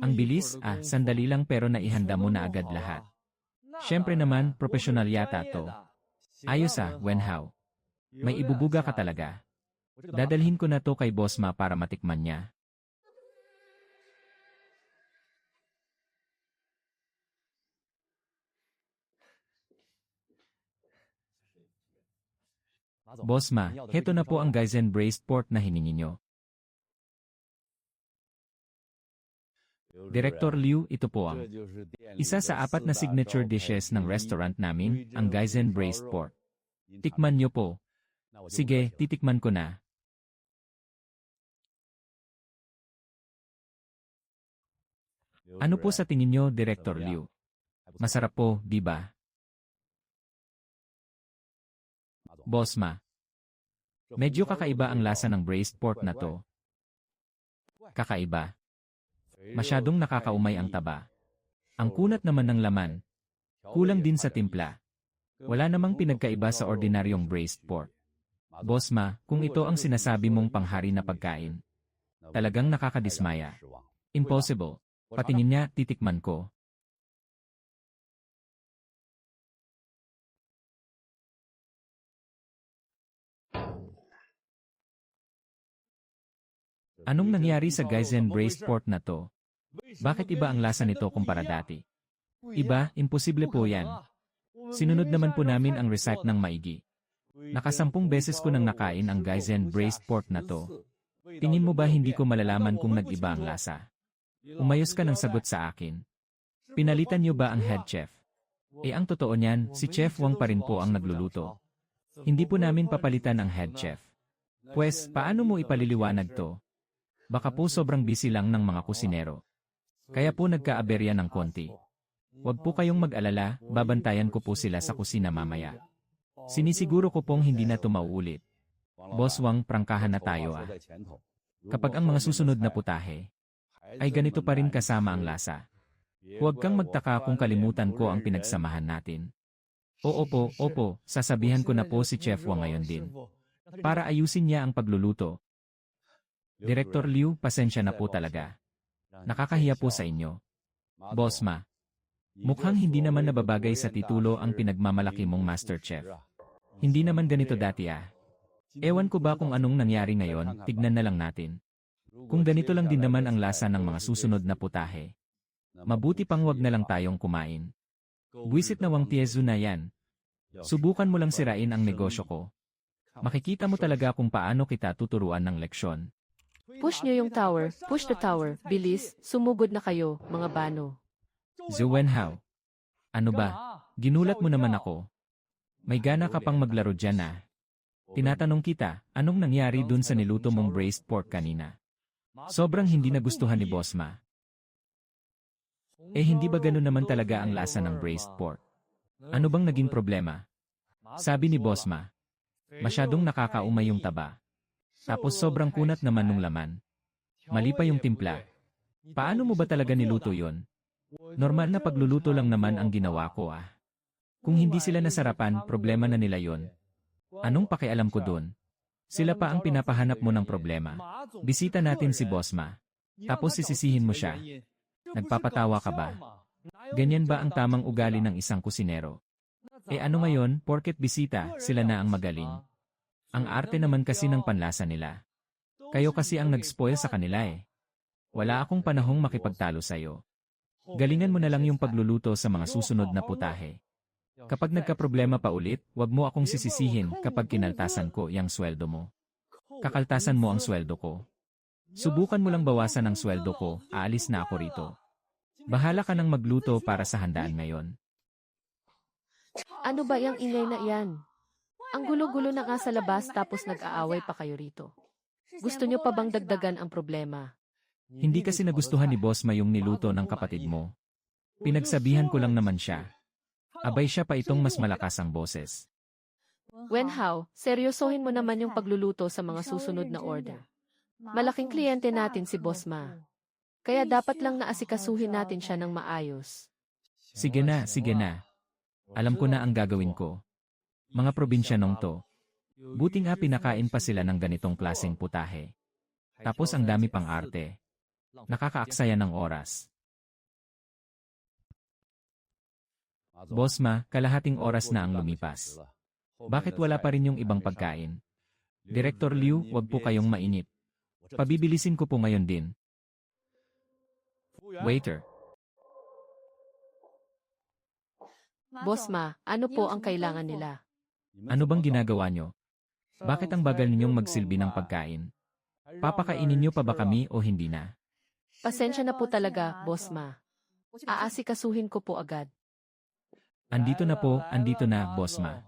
Ang bilis, sandali lang pero naihanda mo na agad lahat. Siyempre naman, profesional yata to. Ayos Wenhao. May ibubuga ka talaga. Dadalhin ko na to kay Boss Ma para matikman niya. Boss Ma, heto na po ang Gaizen Braised Pork na hiningi nyo. Director Liu, ito po ang isa sa 4 na signature dishes ng restaurant namin, ang Gaizen Braised Pork. Tikman nyo po. Sige, titikman ko na. Ano po sa tingin nyo, Director Liu? Masarap po, di ba? Boss Ma. Medyo kakaiba ang lasa ng braised pork na to. Kakaiba. Masyadong nakakaumay ang taba. Ang kunat naman ng laman. Kulang din sa timpla. Wala namang pinagkaiba sa ordinaryong braised pork. Boss Ma, kung ito ang sinasabi mong panghari na pagkain, talagang nakakadismaya. Impossible. Patingin niya, titikman ko. Anong nangyari sa Gaizen Braised Pork na to? Bakit iba ang lasa nito kumpara dati? Iba, imposible po yan. Sinunod naman po namin ang recipe ng maigi. Nakasampung beses ko nang nakain ang Gaizen Braised Pork na to. Tingin mo ba hindi ko malalaman kung nag-iba ang lasa? Umayos ka ng sagot sa akin. Pinalitan niyo ba ang head chef? Ang totoo niyan, si Chef Wang pa rin po ang nagluluto. Hindi po namin papalitan ang head chef. Pwes, paano mo ipaliliwanag to? Baka po sobrang busy lang ng mga kusinero. Kaya po nagka-aberya ng konti. Huwag po kayong mag-alala, babantayan ko po sila sa kusina mamaya. Sinisiguro ko pong hindi na to mauulit. Boss Wang, prangkahan na tayo Kapag ang mga susunod na putahe ay ganito pa rin kasama ang lasa. Huwag kang magtaka kung kalimutan ko ang pinagsamahan natin. Opo, sasabihan ko na po si Chef Wang ngayon din. Para ayusin niya ang pagluluto. Director Liu, pasensya na po talaga. Nakakahiya po sa inyo. Boss Ma, mukhang hindi naman nababagay sa titulo ang pinagmamalaki mong Master Chef. Hindi naman ganito dati Ewan ko ba kung anong nangyari ngayon, tignan na lang natin. Kung ganito lang din naman ang lasa ng mga susunod na putahe, mabuti pang wag na lang tayong kumain. Buwisit na Wang Tiezu na yan. Subukan mo lang sirain ang negosyo ko. Makikita mo talaga kung paano kita tuturuan ng leksyon. Push nyo yung tower, push the tower, bilis, sumugod na kayo, mga bano. Zhou Wenhao. Ano ba? Ginulat mo naman ako. May gana ka pang maglaro dyan ah. Tinatanong kita, anong nangyari dun sa niluto mong braised pork kanina? Sobrang hindi nagustuhan ni Boss Ma. Hindi ba ganun naman talaga ang lasa ng braised pork? Ano bang naging problema? Sabi ni Boss Ma, masyadong nakakaumay yung taba. Tapos sobrang kunat naman nung laman. Mali pa yung timpla. Paano mo ba talaga niluto yon? Normal na pagluluto lang naman ang ginawa ko ah. Kung hindi sila nasarapan, problema na nila yon. Anong pakialam ko dun? Sila pa ang pinapahanap mo ng problema. Bisita natin si Boss Ma. Tapos sisisihin mo siya. Nagpapatawa ka ba? Ganyan ba ang tamang ugali ng isang kusinero? Ano ngayon, porket bisita, sila na ang magaling. Ang arte naman kasi ng panlasa nila. Kayo kasi ang nag-spoil sa kanila eh. Wala akong panahong makipagtalo sa'yo. Galingan mo na lang yung pagluluto sa mga susunod na putahe. Kapag nagkaproblema pa ulit, wag mo akong sisisihin kapag kinaltasan ko yung sweldo mo. Kakaltasan mo ang sweldo ko. Subukan mo lang bawasan ang sweldo ko, aalis na ako rito. Bahala ka nang magluto para sa handaan ngayon. Ano ba yung ingay na yan? Ang gulo-gulo na nga sa labas tapos nag-aaway pa kayo rito. Gusto nyo pa bang dagdagan ang problema? Hindi kasi nagustuhan ni Boss Ma yung niluto ng kapatid mo. Pinagsabihan ko lang naman siya. Abay siya pa itong mas malakas ang boses. Wenhao, seryosohin mo naman yung pagluluto sa mga susunod na order. Malaking kliyente natin si Boss Ma. Kaya dapat lang naasikasuhin natin siya ng maayos. Sige na, sige na. Alam ko na ang gagawin ko. Mga probinsyanong to. Buti nga pinakain pa sila ng ganitong klaseng putahe. Tapos ang dami pang arte. Nakakaaksaya ng oras. Boss Ma, kalahating oras na ang lumipas. Bakit wala pa rin yung ibang pagkain? Director Liu, wag po kayong mainit. Pabibilisin ko po ngayon din. Waiter. Boss Ma, ano po ang kailangan nila? Ano bang ginagawa nyo? Bakit ang bagal ninyong magsilbi ng pagkain? Papakainin nyo pa ba kami o hindi na? Pasensya na po talaga, Boss Ma. Aasikasuhin ko po agad. Andito na, Boss Ma.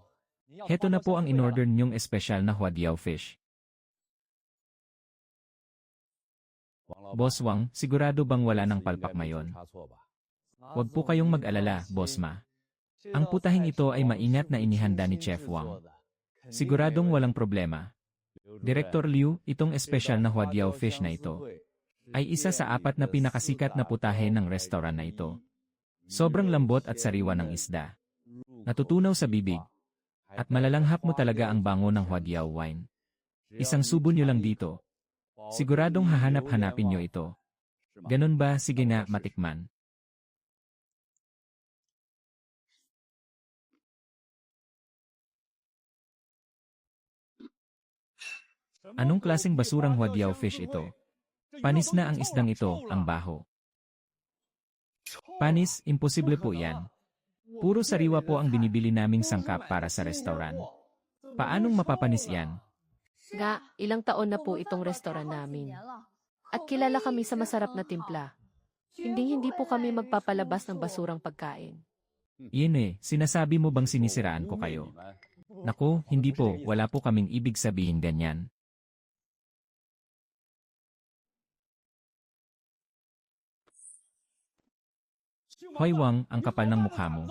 Heto na po ang in-order ninyong espesyal na huadiao fish. Boss Wang, sigurado bang wala ng palpak mayon? Huwag po kayong mag-alala, Boss Ma. Ang putahing ito ay maingat na inihanda ni Chef Wang. Siguradong walang problema. Director Liu, itong espesyal na huadiao fish na ito ay isa sa 4 na pinakasikat na putahe ng restaurant na ito. Sobrang lambot at sariwa ng isda. Natutunaw sa bibig. At malalanghap mo talaga ang bango ng huadiao wine. Isang subo nyo lang dito. Siguradong hahanap-hanapin nyo ito. Ganun ba? Sige na, matikman. Anong klaseng basurang huadiao fish ito? Panis na ang isdang ito, ang baho. Panis, imposible po yan. Puro sariwa po ang binibili naming sangkap para sa restaurant. Paanong mapapanis yan? Nga, ilang taon na po itong restaurant namin. At kilala kami sa masarap na timpla. Hindi po kami magpapalabas ng basurang pagkain. Sinasabi mo bang sinisiraan ko kayo? Naku, hindi po, wala po kaming ibig sabihin ganyan. Hoy Wang, ang kapal ng mukha mo.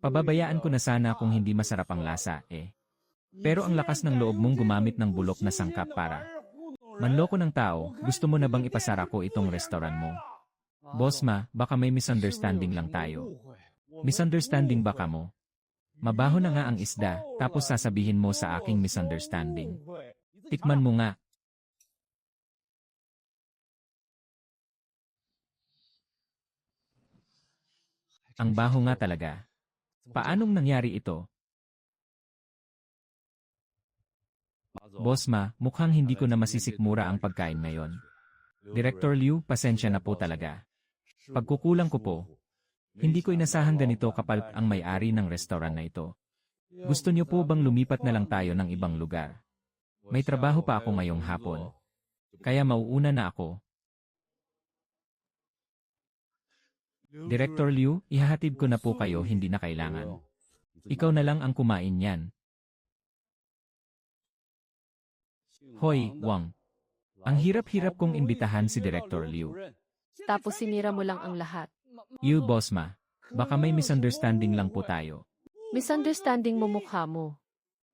Pababayaan ko na sana kung hindi masarap ang lasa, Pero ang lakas ng loob mong gumamit ng bulok na sangkap para manloko ng tao, gusto mo na bang ipasara ko itong restaurant mo? Boss Ma, baka may misunderstanding lang tayo. Misunderstanding baka mo? Mabaho na nga ang isda, tapos sasabihin mo sa aking misunderstanding. Tikman mo nga. Ang baho nga talaga. Paanong nangyari ito? Boss Ma, mukhang hindi ko na masisikmura ang pagkain ngayon. Director Liu, pasensya na po talaga. Pagkukulang ko po. Hindi ko inasahang ganito kapal ang may-ari ng restaurant na ito. Gusto niyo po bang lumipat na lang tayo ng ibang lugar? May trabaho pa ako ngayong hapon. Kaya mauuna na ako. Director Liu, ihahatid ko na po kayo, hindi na kailangan. Ikaw na lang ang kumain yan. Hoy, Wang. Ang hirap-hirap kong imbitahan si Director Liu. Tapos sinira mo lang ang lahat. You, Boss Ma. Baka may misunderstanding lang po tayo. Misunderstanding mo mukha mo.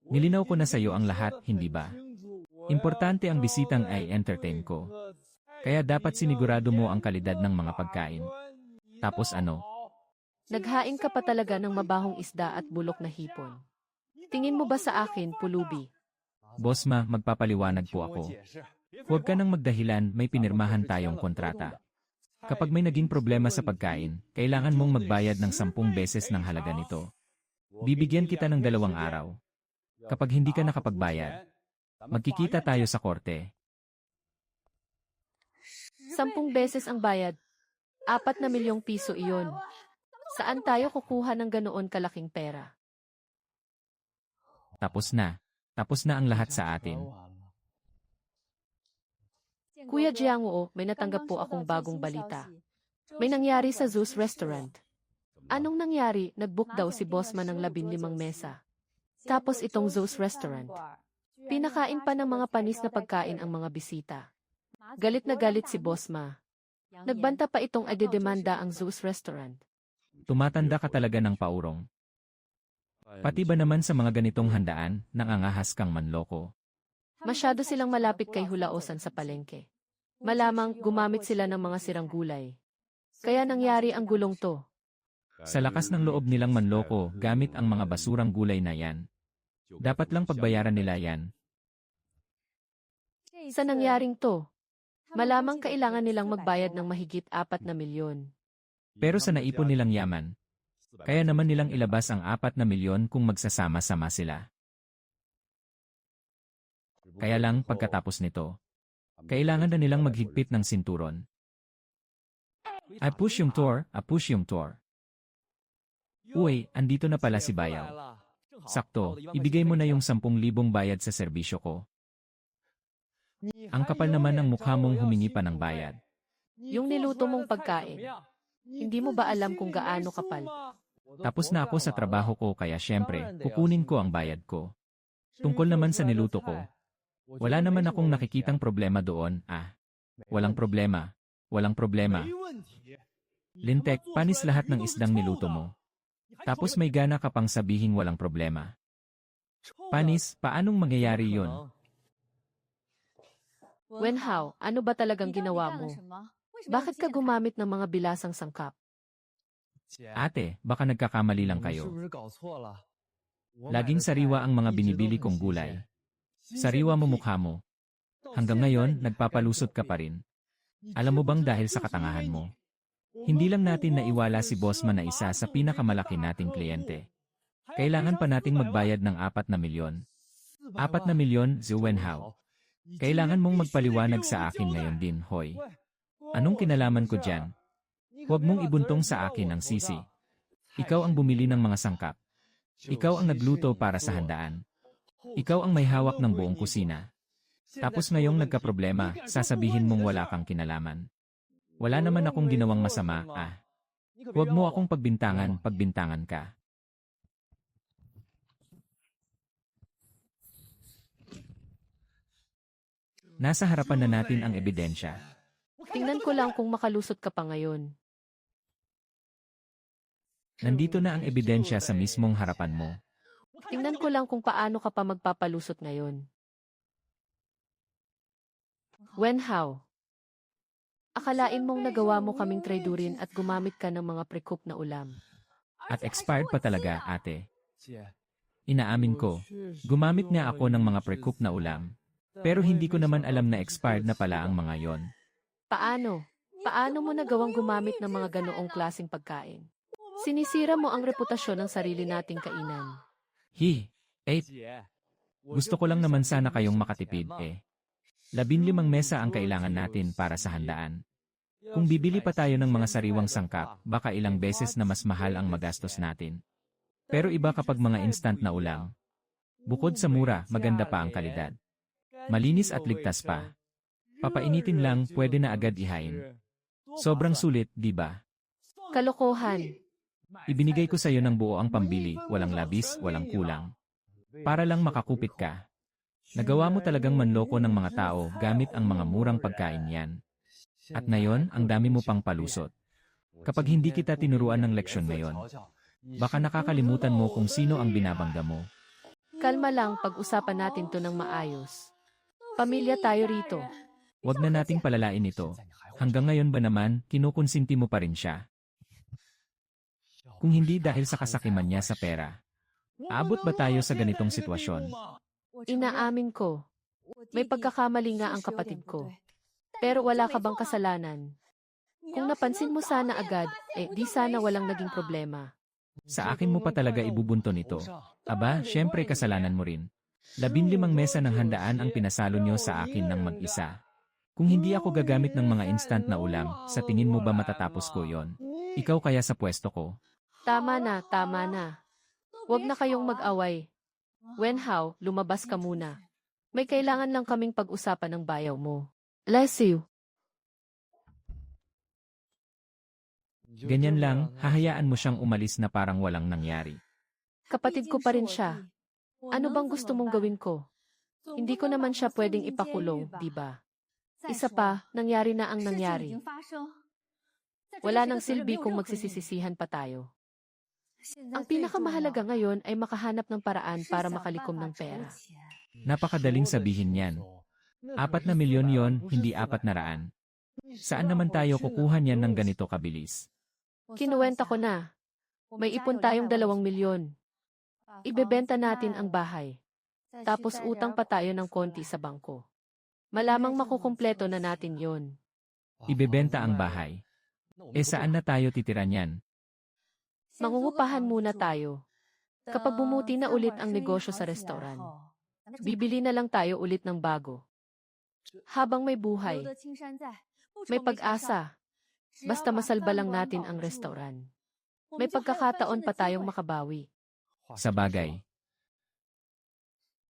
Nilinaw ko na sa iyo ang lahat, hindi ba? Importante ang bisitang ay entertain ko. Kaya dapat sinigurado mo ang kalidad ng mga pagkain. Tapos ano? Naghain ka pa talaga ng mabahong isda at bulok na hipon. Tingin mo ba sa akin, pulubi? Boss Ma, magpapaliwanag po ako. Huwag ka nang magdahilan, may pinirmahan tayong kontrata. Kapag may naging problema sa pagkain, kailangan mong magbayad ng 10 beses ng halaga nito. Bibigyan kita ng 2 araw. Kapag hindi ka nakapagbayad, magkikita tayo sa korte. 10 beses ang bayad. 4 na milyong piso iyon. Saan tayo kukuha ng ganoon kalaking pera? Tapos na. Tapos na ang lahat sa atin. Kuya Jiangwo, may natanggap po akong bagong balita. May nangyari sa Zeus Restaurant. Anong nangyari? Nag-book daw si Bossma ng 15 mesa. Tapos itong Zeus Restaurant. Pinakain pa ng mga panis na pagkain ang mga bisita. Galit na galit si Bossma. Nagbanta pa itong idedemanda ang Zeus Restaurant. Tumatanda ka talaga ng paurong. Pati ba naman sa mga ganitong handaan, nangangahas kang manloko? Masyado silang malapit kay hulaosan sa palengke. Malamang gumamit sila ng mga sirang gulay. Kaya nangyari ang gulong to. Sa lakas ng loob nilang manloko gamit ang mga basurang gulay na yan. Dapat lang pagbayaran nila yan. Sa nangyaring to, malamang kailangan nilang magbayad ng mahigit 4 na milyon. Pero sa naipon nilang yaman, kaya naman nilang ilabas ang 4 na milyon kung magsasama-sama sila. Kaya lang pagkatapos nito, kailangan na nilang maghigpit ng sinturon. I push yung tour. Uy, andito na pala si Bayaw. Sakto, ibigay mo na yung 10,000 bayad sa serbisyo ko. Ang kapal naman ng mukha mong humingi pa ng bayad. Yung niluto mong pagkain, hindi mo ba alam kung gaano kapal? Tapos na ako sa trabaho ko kaya syempre, kukunin ko ang bayad ko. Tungkol naman sa niluto ko, wala naman akong nakikitang problema doon, Walang problema. Lintek, panis lahat ng isdang niluto mo. Tapos may gana ka pang sabihing walang problema. Panis, paanong mangyayari yun? Wenhao, ano ba talagang ginawa mo? Bakit ka gumamit ng mga bilasang sangkap? Ate, baka nagkakamali lang kayo. Laging sariwa ang mga binibili kong gulay. Sariwa mo mukha mo. Hanggang ngayon, nagpapalusot ka pa rin. Alam mo bang dahil sa katangahan mo? Hindi lang natin naiwala si Bossman na isa sa pinakamalaki nating kliyente. Kailangan pa nating magbayad ng 4 na milyon. 4 na milyon, Zuwenhao. Kailangan mong magpaliwanag sa akin ngayon din, Hoy. Anong kinalaman ko dyan? Huwag mong ibuntong sa akin ang sisi. Ikaw ang bumili ng mga sangkap. Ikaw ang nagluto para sa handaan. Ikaw ang may hawak ng buong kusina. Tapos ngayong nagkaproblema, sasabihin mong wala kang kinalaman. Wala naman akong ginawang masama, Huwag mo akong pagbintangan ka. Nasa harapan na natin ang ebidensya. Tingnan ko lang kung makalusot ka pa ngayon. Nandito na ang ebidensya sa mismong harapan mo. Tingnan ko lang kung paano ka pa magpapalusot ngayon. Wenhao, akalain mong nagawa mo kaming traidurin at gumamit ka ng mga pre-cook na ulam. At expired pa talaga, ate. Inaamin ko, gumamit nga ako ng mga pre-cook na ulam. Pero hindi ko naman alam na expired na pala ang mga yon. Paano? Paano mo nagawang gumamit ng mga ganoong klaseng pagkain? Sinisira mo ang reputasyon ng sarili nating kainan. Gusto ko lang naman sana kayong makatipid eh. 15 mesa ang kailangan natin para sa handaan. Kung bibili pa tayo ng mga sariwang sangkap, baka ilang beses na mas mahal ang magastos natin. Pero iba kapag mga instant na ulam. Bukod sa mura, maganda pa ang kalidad. Malinis at ligtas pa. Papainitin lang, pwede na agad ihain. Sobrang sulit, di ba? Kalokohan. Ibinigay ko sa iyo ng buo ang pambili, walang labis, walang kulang. Para lang makakupit ka. Nagawa mo talagang manloko ng mga tao gamit ang mga murang pagkain yan. At ngayon, ang dami mo pang palusot. Kapag hindi kita tinuruan ng leksyon ngayon, baka nakakalimutan mo kung sino ang binabangga mo. Kalma lang, pag-usapan natin to ng maayos. Pamilya tayo rito. Huwag na nating palalain ito. Hanggang ngayon ba naman, kinukonsinti mo pa rin siya? Kung hindi dahil sa kasakiman niya sa pera, aabot ba tayo sa ganitong sitwasyon? Inaamin ko. May pagkakamali nga ang kapatid ko. Pero wala ka bang kasalanan? Kung napansin mo sana agad, di sana walang naging problema. Sa akin mo pa talaga ibubunto nito. Aba, syempre kasalanan mo rin. 15 mesa ng handaan ang pinasalo nyo sa akin ng mag-isa. Kung hindi ako gagamit ng mga instant na ulam, sa tingin mo ba matatapos ko yon? Ikaw kaya sa pwesto ko? Tama na, tama na. Huwag na kayong mag-away. Wenhao, lumabas ka muna. May kailangan lang kaming pag-usapan ng bayaw mo. Bless you. Ganyan lang, hahayaan mo siyang umalis na parang walang nangyari. Kapatid ko pa rin siya. Ano bang gusto mong gawin ko? Hindi ko naman siya pwedeng ipakulong, di ba? Isa pa, nangyari na ang nangyari. Wala nang silbi kung magsisisisihan pa tayo. Ang pinakamahalaga ngayon ay makahanap ng paraan para makalikom ng pera. Napakadaling sabihin yan. 4 na milyon yon, hindi 400. Saan naman tayo kukuha niyan ng ganito kabilis? Kinuwenta ko na. May ipon tayong 2 milyon. Ibebenta natin ang bahay. Tapos utang pa tayo ng konti sa bangko. Malamang makukumpleto na natin yon. Ibebenta ang bahay. Saan na tayo titira niyan? Mangungupahan muna tayo. Kapag bumuti na ulit ang negosyo sa restaurant, bibili na lang tayo ulit ng bago. Habang may buhay, may pag-asa. Basta masalba lang natin ang restaurant. May pagkakataon pa tayong makabawi. Sa bagay.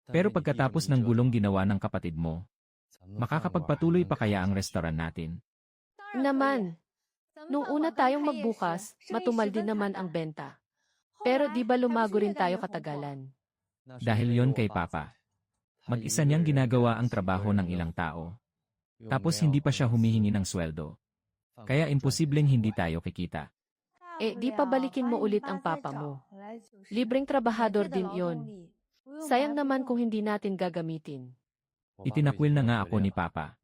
Pero pagkatapos ng gulong ginawa ng kapatid mo, makakapagpatuloy pa kaya ang restaurant natin? Naman, nung una tayong magbukas, matumal din naman ang benta. Pero di ba lumago rin tayo katagalan? Dahil yon kay Papa. Mag-isa niyang ginagawa ang trabaho ng ilang tao. Tapos hindi pa siya humihingi ng sweldo. Kaya imposibleng hindi tayo kikita. Di pa balikin mo ulit ang papa mo. Libreng trabahador din yon. Sayang naman kung hindi natin gagamitin. Itinakwil na nga ako ni Papa.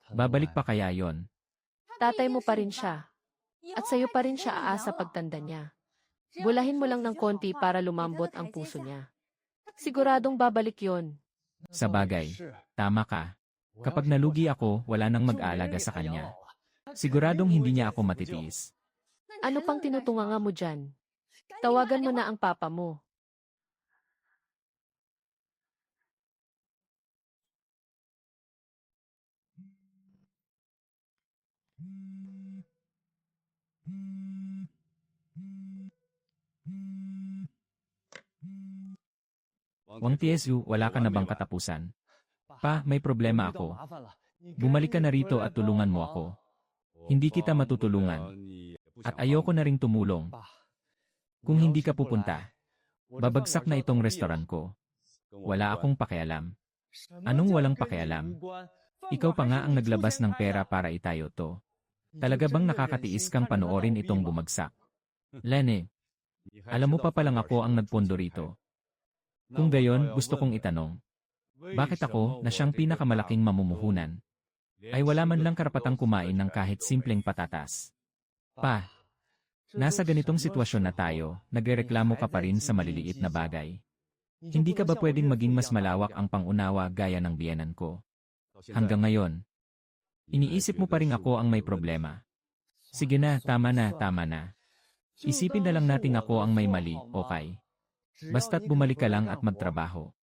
Babalik pa kaya yon? Tatay mo pa rin siya. At sa'yo pa rin siya aasa pagtanda niya. Bulahin mo lang ng konti para lumambot ang puso niya. Siguradong babalik yon. Sa bagay, tama ka. Kapag nalugi ako, wala nang mag-aalaga sa kanya. Siguradong hindi niya ako matitiis. Ano pang tinutunganga mo dyan? Tawagan mo na ang papa mo. Wang Tiesu, wala ka na bang katapusan? Pa, may problema ako. Bumalik ka na rito at tulungan mo ako. Hindi kita matutulungan. At ayoko na ring tumulong. Kung hindi ka pupunta, babagsak na itong restaurant ko. Wala akong pakialam. Anong walang pakialam? Ikaw pa nga ang naglabas ng pera para itayo to. Talaga bang nakakatiis kang panoorin itong bumagsak? Lene, alam mo pa palang ako ang nagpondo rito. Kung gayon, gusto kong itanong. Bakit ako, na siyang pinakamalaking mamumuhunan, ay wala man lang karapatang kumain ng kahit simpleng patatas? Pa, nasa ganitong sitwasyon na tayo, nagrereklamo ka pa rin sa maliliit na bagay. Hindi ka ba pwedeng maging mas malawak ang pangunawa gaya ng biyenan ko? Hanggang ngayon, iniisip mo pa rin ako ang may problema. Sige na, tama na, tama na. Isipin na lang nating ako ang may mali, okay? Basta't bumalik ka lang at magtrabaho.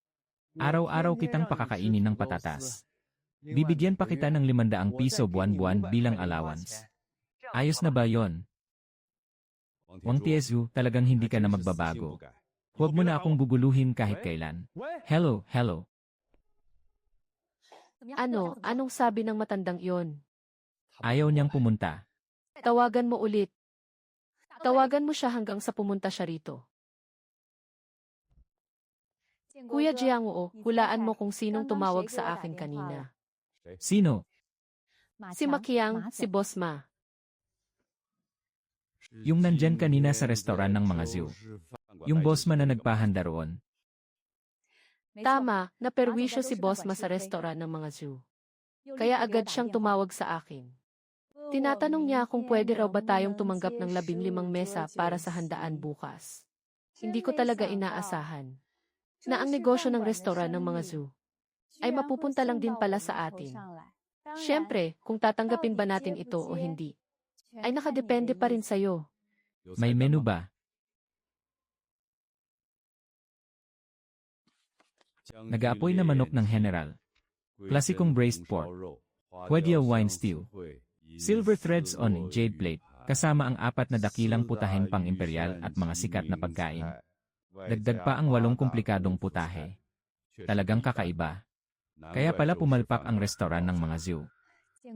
Araw-araw kitang pakakainin ng patatas. Bibigyan pa kita ng 500 piso buwan-buwan bilang allowance. Ayos na ba yon? Wang Tiezu, talagang hindi ka na magbabago. Huwag mo na akong guguluhin kahit kailan. Hello, hello. Ano, anong sabi ng matandang iyon? Ayaw niyang pumunta. Tawagan mo ulit. Tawagan mo siya hanggang sa pumunta siya rito. Kuya Jiangwo, hulaan mo kung sinong tumawag sa akin kanina. Sino? Si Makiang, si Boss Ma. Yung nandyan kanina sa restaurant ng mga Zhu. Yung boss man na nagpahanda roon. Tama, naperwisyo si Boss Ma sa restaurant ng mga Zhu. Kaya agad siyang tumawag sa akin. Tinatanong niya kung pwede raw ba tayong tumanggap ng 15 mesa para sa handaan bukas. Hindi ko talaga inaasahan na ang negosyo ng restaurant ng mga Zhu ay mapupunta lang din pala sa atin. Siyempre, kung tatanggapin ba natin ito o hindi, ay nakadepende pa rin sa'yo. May menu ba? Nag-aapoy na manok ng general. Klasikong braised pork. Huedia wine stew. Silver threads on jade plate, kasama ang 4 na dakilang putahen pang imperial at mga sikat na pagkain. Dagdag pa ang 8 komplikadong putahe. Talagang kakaiba. Kaya pala pumalpak ang restaurant ng mga Zhu.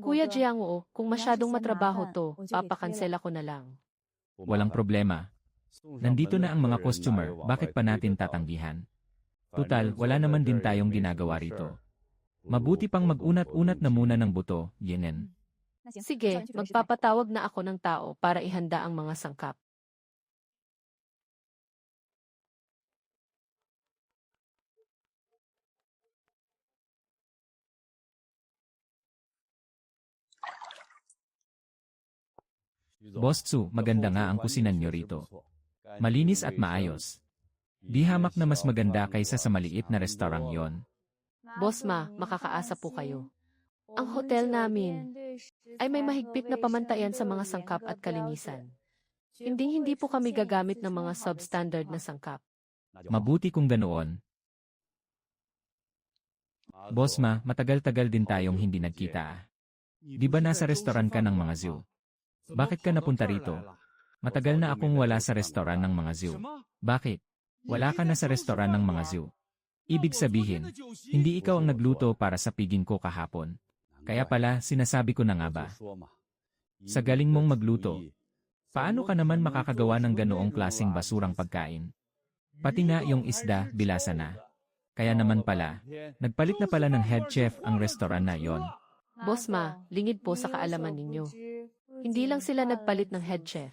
Kuya Jiangwo, kung masyadong matrabaho to, papakansela ko na lang. Walang problema. Nandito na ang mga customer, bakit pa natin tatanggihan? Tutal, wala naman din tayong ginagawa rito. Mabuti pang mag-unat-unat na muna ng buto, yenen. Sige, magpapatawag na ako ng tao para ihanda ang mga sangkap. Boss Tzu, maganda nga ang kusinan nyo rito. Malinis at maayos. Di hamak na mas maganda kaysa sa maliit na restaurant yon. Boss Ma, makakaasa po kayo. Ang hotel namin ay may mahigpit na pamantayan sa mga sangkap at kalinisan. Hindi po kami gagamit ng mga substandard na sangkap. Mabuti kung ganoon. Boss Ma, matagal-tagal din tayong hindi nagkita. Di ba nasa restaurant ka ng mga Zhu? Bakit ka napunta rito? Matagal na akong wala sa restaurant ng mga Zhu. Bakit? Wala ka na sa restaurant ng mga Zhu. Ibig sabihin, hindi ikaw ang nagluto para sa piging ko kahapon. Kaya pala, sinasabi ko na nga ba? Sa galing mong magluto, paano ka naman makakagawa ng ganoong klaseng basurang pagkain? Pati na yung isda, bilasa na. Kaya naman pala, nagpalit na pala ng head chef ang restaurant na yon. Boss Ma, lingid po sa kaalaman ninyo. Hindi lang sila nagpalit ng head chef.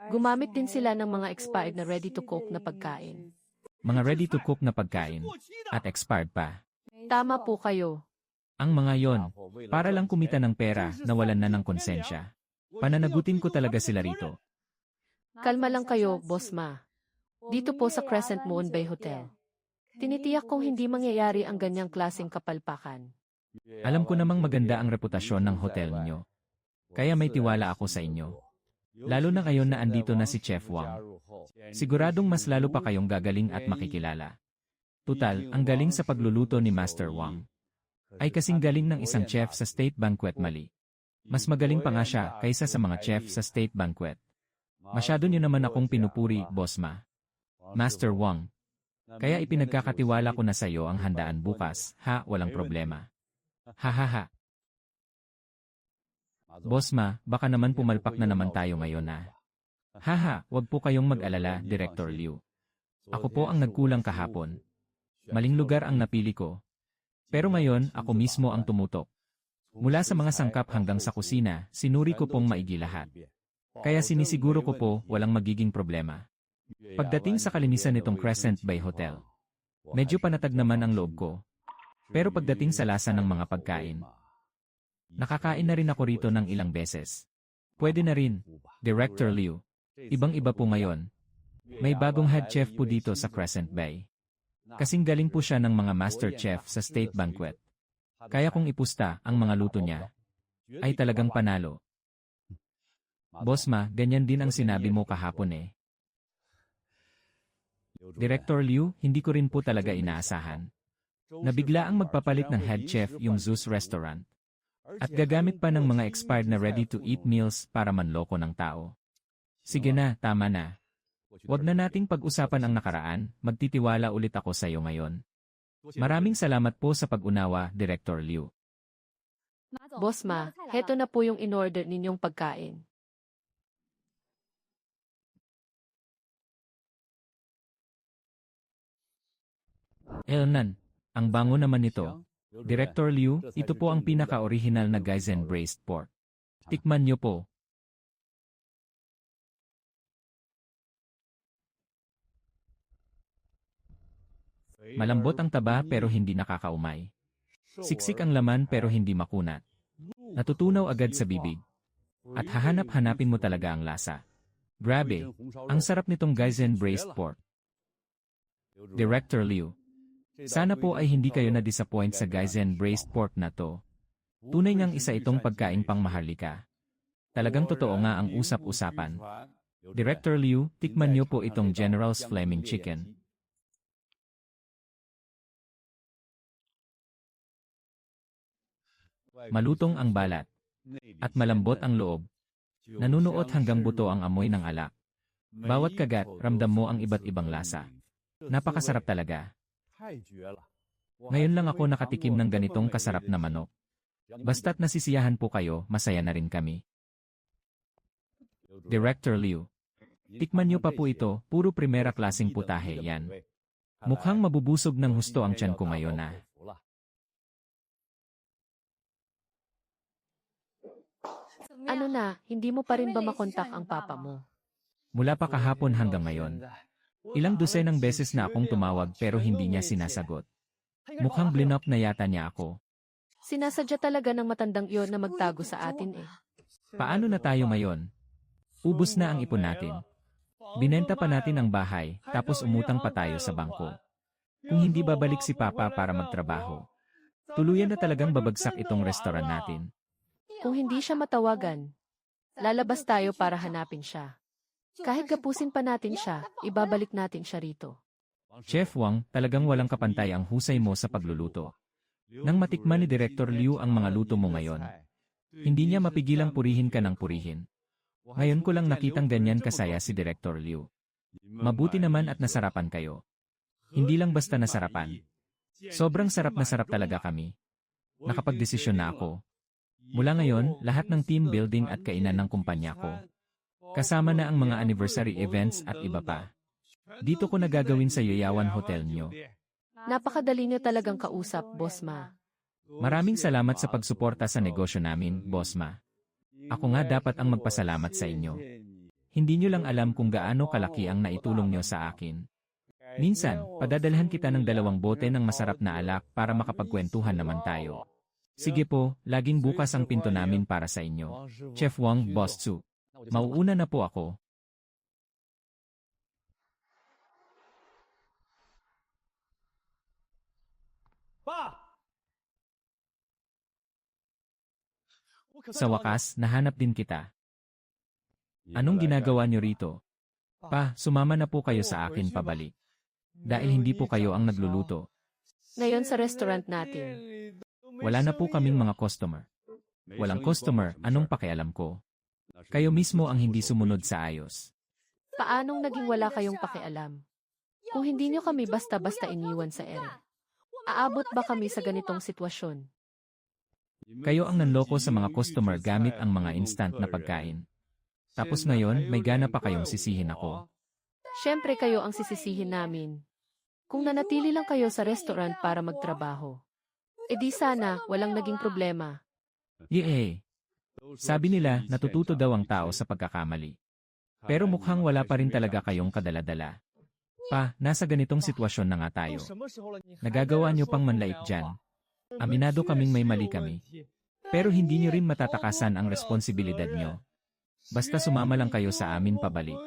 Gumamit din sila ng mga expired na ready-to-cook na pagkain. Mga ready-to-cook na pagkain. At expired pa. Tama po kayo. Ang mga yon, para lang kumita ng pera na walan na ng konsensya. Pananagutin ko talaga sila rito. Kalma lang kayo, Boss Ma. Dito po sa Crescent Moon Bay Hotel. Tinitiyak kong hindi mangyayari ang ganyang klaseng kapalpakan. Alam ko namang maganda ang reputasyon ng hotel niyo. Kaya may tiwala ako sa inyo. Lalo na ngayon na andito na si Chef Wang. Siguradong mas lalo pa kayong gagaling at makikilala. Tutal, ang galing sa pagluluto ni Master Wang ay kasing galing ng isang chef sa State Banquet Mali. Mas magaling pa nga siya kaysa sa mga chef sa State Banquet. Masyado niyo naman akong pinupuri, Boss Ma. Master Wang. Kaya ipinagkakatiwala ko na sa iyo ang handaan bukas, ha, walang problema. Ha ha ha. Boss Ma, baka naman pumalpak na naman tayo ngayon na. Haha, wag po kayong mag-alala, Director Liu. Ako po ang nagkulang kahapon. Maling lugar ang napili ko. Pero ngayon, ako mismo ang tumutok. Mula sa mga sangkap hanggang sa kusina, sinuri ko pong maigi lahat. Kaya sinisiguro ko po, walang magiging problema. Pagdating sa kalinisan nitong Crescent Bay Hotel, medyo panatag naman ang loob ko. Pero pagdating sa lasa ng mga pagkain, nakakain na rin ako rito ng ilang beses. Pwede na rin, Director Liu. Ibang-iba po ngayon. May bagong head chef po dito sa Crescent Bay. Kasing galing po siya ng mga master chef sa State Banquet. Kaya kung ipusta ang mga luto niya, ay talagang panalo. Boss Ma, ganyan din ang sinabi mo kahapon eh. Director Liu, hindi ko rin po talaga inaasahan Nabigla ang magpapalit ng head chef yung Zeus Restaurant. At gagamit pa ng mga expired na ready-to-eat meals para manloko ng tao. Sige na, tama na. Huwag na nating pag-usapan ang nakaraan, magtitiwala ulit ako sa iyo ngayon. Maraming salamat po sa pag-unawa, Director Liu. Boss Ma, heto na po yung in-order ninyong pagkain. Elnan, ang bango naman nito. Director Liu, ito po ang pinaka-original na Gaizen Braised Pork. Tikman niyo po. Malambot ang taba pero hindi nakakaumay. Siksik ang laman pero hindi makunat. Natutunaw agad sa bibig. At hahanap-hanapin mo talaga ang lasa. Grabe, ang sarap nitong Gaizen Braised Pork. Director Liu, sana po ay hindi kayo na-disappoint sa Gaizen Braised Pork na to. Tunay ngang isa itong pagkain pang maharlika. Talagang totoo nga ang usap-usapan. Director Liu, tikman niyo po itong General's Flaming Chicken. Malutong ang balat. At malambot ang loob. Nanunuot hanggang buto ang amoy ng alak. Bawat kagat, ramdam mo ang iba't ibang lasa. Napakasarap talaga. Ngayon lang ako nakatikim ng ganitong kasarap na manok. Basta't nasisiyahan po kayo, masaya na rin kami. Director Liu, tikman niyo pa po ito, puro primera klaseng putahe yan. Mukhang mabubusog ng husto ang tiyan ko ngayon ah. Ano na, hindi mo pa rin ba makontak ang papa mo? Mula pa kahapon hanggang ngayon. Ilang dosenang beses na akong tumawag pero hindi niya sinasagot. Mukhang blinop na yata niya ako. Sinasadya talaga ng matandang iyon na magtago sa atin eh. Paano na tayo ngayon? Ubus na ang ipon natin. Binenta pa natin ang bahay, tapos umutang pa tayo sa bangko. Kung hindi babalik si Papa para magtrabaho, tuluyan na talagang babagsak itong restaurant natin. Kung hindi siya matawagan, lalabas tayo para hanapin siya. Kahit gapusin pa natin siya, ibabalik natin siya rito. Chef Wang, talagang walang kapantay ang husay mo sa pagluluto. Nang matikman ni Director Liu ang mga luto mo ngayon, hindi niya mapigilang purihin ka ng purihin. Ngayon ko lang nakitang ganyan kasaya si Director Liu. Mabuti naman at nasarapan kayo. Hindi lang basta nasarapan. Sobrang sarap na sarap talaga kami. Nakapagdesisyon na ako. Mula ngayon, lahat ng team building at kainan ng kumpanya ko. Kasama na ang mga anniversary events at iba pa. Dito ko na gagawin sa Yayawan Hotel nyo. Napakadali niyo talagang kausap, Boss Ma. Maraming salamat sa pagsuporta sa negosyo namin, Boss Ma. Ako nga dapat ang magpasalamat sa inyo. Hindi nyo lang alam kung gaano kalaki ang naitulong nyo sa akin. Minsan, padadalhan kita ng 2 bote ng masarap na alak para makapagkwentuhan naman tayo. Sige po, laging bukas ang pinto namin para sa inyo. Chef Wang, Boss Tzu. Mauuna na po ako. Sa wakas, nahanap din kita. Anong ginagawa niyo rito? Pa, sumama na po kayo sa akin pabalik. Dahil hindi po kayo ang nagluluto. Ngayon sa restaurant natin. Wala na po kaming mga customer. Walang customer, anong pakialam ko? Kayo mismo ang hindi sumunod sa ayos. Paanong naging wala kayong pakialam? Kung hindi nyo kami basta-basta iniwan sa ere, aabot ba kami sa ganitong sitwasyon? Kayo ang nanloko sa mga customer gamit ang mga instant na pagkain. Tapos ngayon, may gana pa kayong sisihin ako. Siyempre kayo ang sisisihin namin. Kung nanatili lang kayo sa restaurant para magtrabaho, edi sana walang naging problema. Yee! Sabi nila, natututo daw ang tao sa pagkakamali. Pero mukhang wala pa rin talaga kayong kadala-dala. Pa, nasa ganitong sitwasyon na nga tayo. Nagagawa nyo pang manlait dyan. Aminado kaming may mali kami. Pero hindi nyo rin matatakasan ang responsibilidad nyo. Basta sumama lang kayo sa amin pabalik.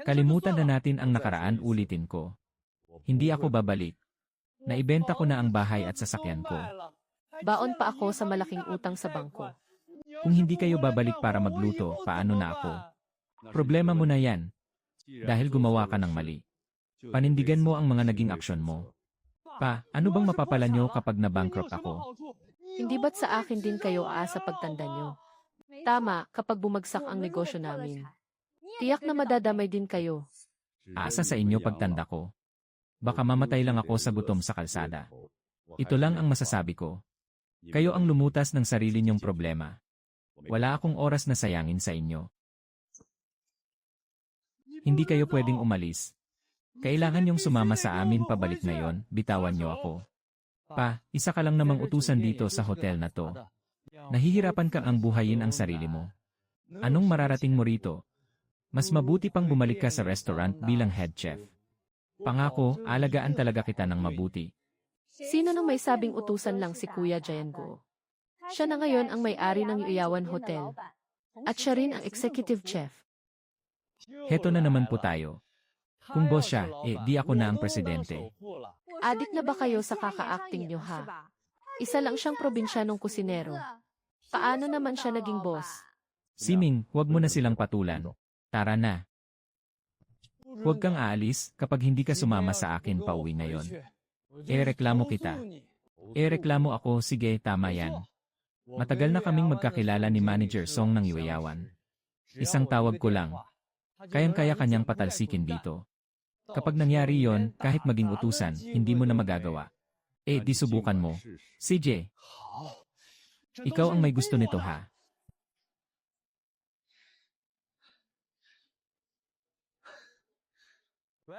Kalimutan na natin ang nakaraan, ulitin ko. Hindi ako babalik. Naibenta ko na ang bahay at sasakyan ko. Baon pa ako sa malaking utang sa bangko. Kung hindi kayo babalik para magluto, paano na ako? Problema mo na yan. Dahil gumawa ka ng mali. Panindigan mo ang mga naging aksyon mo. Pa, ano bang mapapala nyo kapag na-bankrupt ako? Hindi ba't sa akin din kayo aasa pagtanda nyo? Tama, kapag bumagsak ang negosyo namin. Tiyak na madadamay din kayo. Aasa sa inyo pagtanda ko. Baka mamatay lang ako sa gutom sa kalsada. Ito lang ang masasabi ko. Kayo ang lumutas ng sarili nyong problema. Wala akong oras na sayangin sa inyo. Hindi kayo pwedeng umalis. Kailangan nyong sumama sa amin pabalik ngayon, bitawan nyo ako. Pa, isa ka lang namang utusan dito sa hotel na to. Nahihirapan kang ang buhayin ang sarili mo. Anong mararating mo rito? Mas mabuti pang bumalik ka sa restaurant bilang head chef. Pangako, alagaan talaga kita ng mabuti. Sino nang may sabing utusan lang si Kuya Jayango? Siya na ngayon ang may-ari ng Yuyawan Hotel. At siya rin ang executive chef. Heto na naman po tayo. Kung boss siya, di ako na ang presidente. Adik na ba kayo sa kaka-acting nyo ha? Isa lang siyang probinsyanong kusinero. Paano naman siya naging boss? Siming, huwag mo na silang patulan. Tara na. Huwag kang aalis kapag hindi ka sumama sa akin pauwi ngayon. Reklamo kita. Reklamo ako, sige, tama yan. Matagal na kaming magkakilala ni Manager Song ng Yuyawan. Isang tawag ko lang. Kayang-kaya kanyang patalsikin dito. Kapag nangyari yon, kahit maging utusan, hindi mo na magagawa. Di subukan mo. CJ, ikaw ang may gusto nito ha.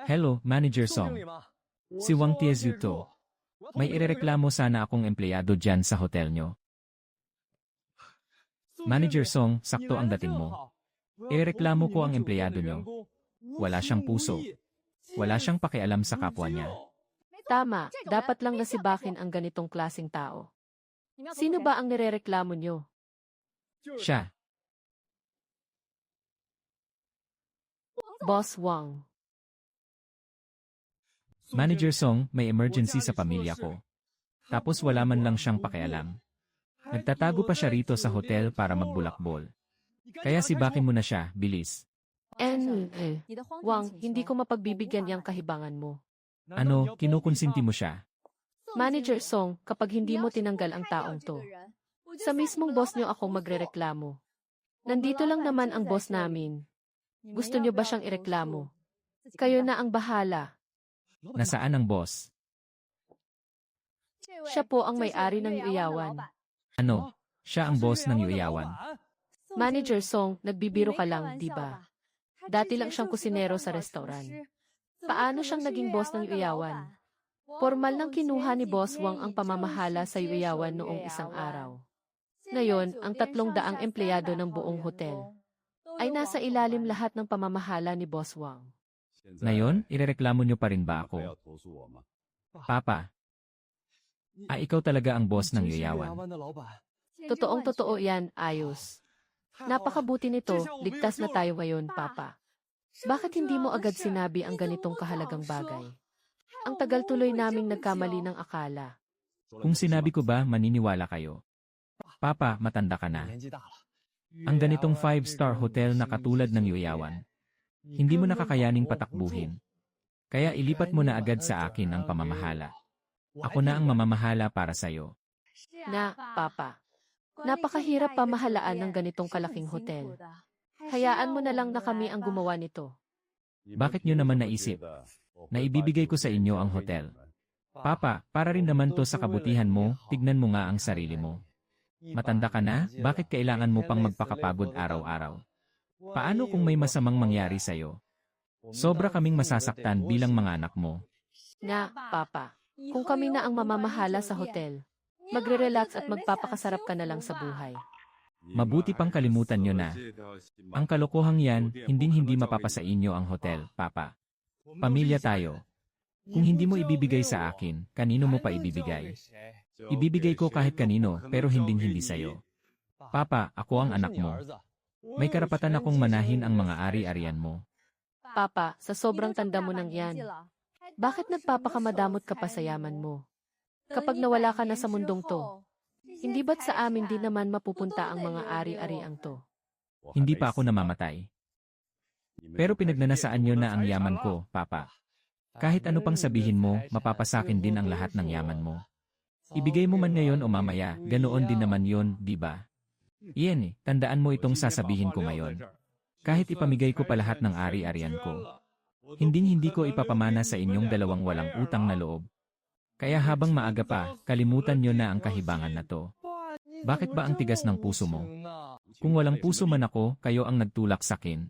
Hello, Manager Song. Si Wang Tiezu to. May irereklamo sana akong empleyado dyan sa hotel nyo. Manager Song, sakto ang dating mo. Irereklamo ko ang empleyado nyo. Wala siyang puso. Wala siyang pakialam sa kapwa niya. Tama, dapat lang nasibakin ang ganitong klaseng tao. Sino ba ang nirereklamo nyo? Siya. Boss Wang. Manager Song, may emergency sa pamilya ko. Tapos wala man lang siyang pakialam. Nagtatago pa siya rito sa hotel para magbulakbol. Kaya sibakin mo na siya, bilis. Wang, hindi ko mapagbibigyan yang kahibangan mo. Ano, kinukonsinti mo siya? Manager Song, kapag hindi mo tinanggal ang taong to, sa mismong boss nyo ako magrereklamo. Nandito lang naman ang boss namin. Gusto nyo ba siyang ireklamo? Kayo na ang bahala. Nasaan ang boss? Siya po ang may-ari ng Yuyawan. Ano? Siya ang boss ng Yuyawan. Manager Song, nagbibiro ka lang, di ba? Dati lang siyang kusinero sa restaurant. Paano siyang naging boss ng Yuyawan? Formal nang kinuha ni Boss Wang ang pamamahala sa Yuyawan noong isang araw. Ngayon, ang 300 empleyado ng buong hotel ay nasa ilalim lahat ng pamamahala ni Boss Wang. Ngayon, irereklamo nyo pa rin ba ako? Papa. Ikaw talaga ang boss ng Yuyawan. Totoong-totoo yan, ayos. Napakabuti nito, ligtas na tayo ngayon, Papa. Bakit hindi mo agad sinabi ang ganitong kahalagang bagay? Ang tagal tuloy naming nagkamali ng akala. Kung sinabi ko ba, maniniwala kayo. Papa, matanda ka na. Ang ganitong 5-star hotel na katulad ng Yuyawan, hindi mo nakakayaning patakbuhin. Kaya ilipat mo na agad sa akin ang pamamahala. Ako na ang mamamahala para sa'yo. Papa. Napakahirap pamahalaan ng ganitong kalaking hotel. Hayaan mo na lang na kami ang gumawa nito. Bakit nyo naman naisip na ibibigay ko sa inyo ang hotel? Papa, para rin naman to sa kabutihan mo, tignan mo nga ang sarili mo. Matanda ka na, bakit kailangan mo pang magpakapagod araw-araw? Paano kung may masamang mangyari sa'yo? Sobra kaming masasaktan bilang mga anak mo. Papa. Kung kami na ang mamamahala sa hotel, magre-relax at magpapakasarap ka na lang sa buhay. Mabuti pang kalimutan nyo na. Ang kalokohang yan, hindi mapapasa inyo ang hotel, Papa. Pamilya tayo. Kung hindi mo ibibigay sa akin, kanino mo pa ibibigay? Ibibigay ko kahit kanino, pero hindi sa'yo. Papa, ako ang anak mo. May karapatan akong manahin ang mga ari-arian mo. Papa, sa sobrang tanda mo nang yan, bakit nagpapakamadamot ka pa sa yaman mo? Kapag nawala ka na sa mundong to, hindi ba't sa amin din naman mapupunta ang mga ari-ariang to? Hindi pa ako namamatay. Pero pinagnanasaan nyo na ang yaman ko, Papa. Kahit ano pang sabihin mo, mapapasakin din ang lahat ng yaman mo. Ibigay mo man ngayon o mamaya, ganoon din naman yon, di ba? Iyan tandaan mo itong sasabihin ko ngayon. Kahit ipamigay ko pa lahat ng ari-arian ko, hindi ko ipapamana sa inyong dalawang walang utang na loob. Kaya habang maaga pa, kalimutan nyo na ang kahibangan na to. Bakit ba ang tigas ng puso mo? Kung walang puso man ako, kayo ang nagtulak sakin.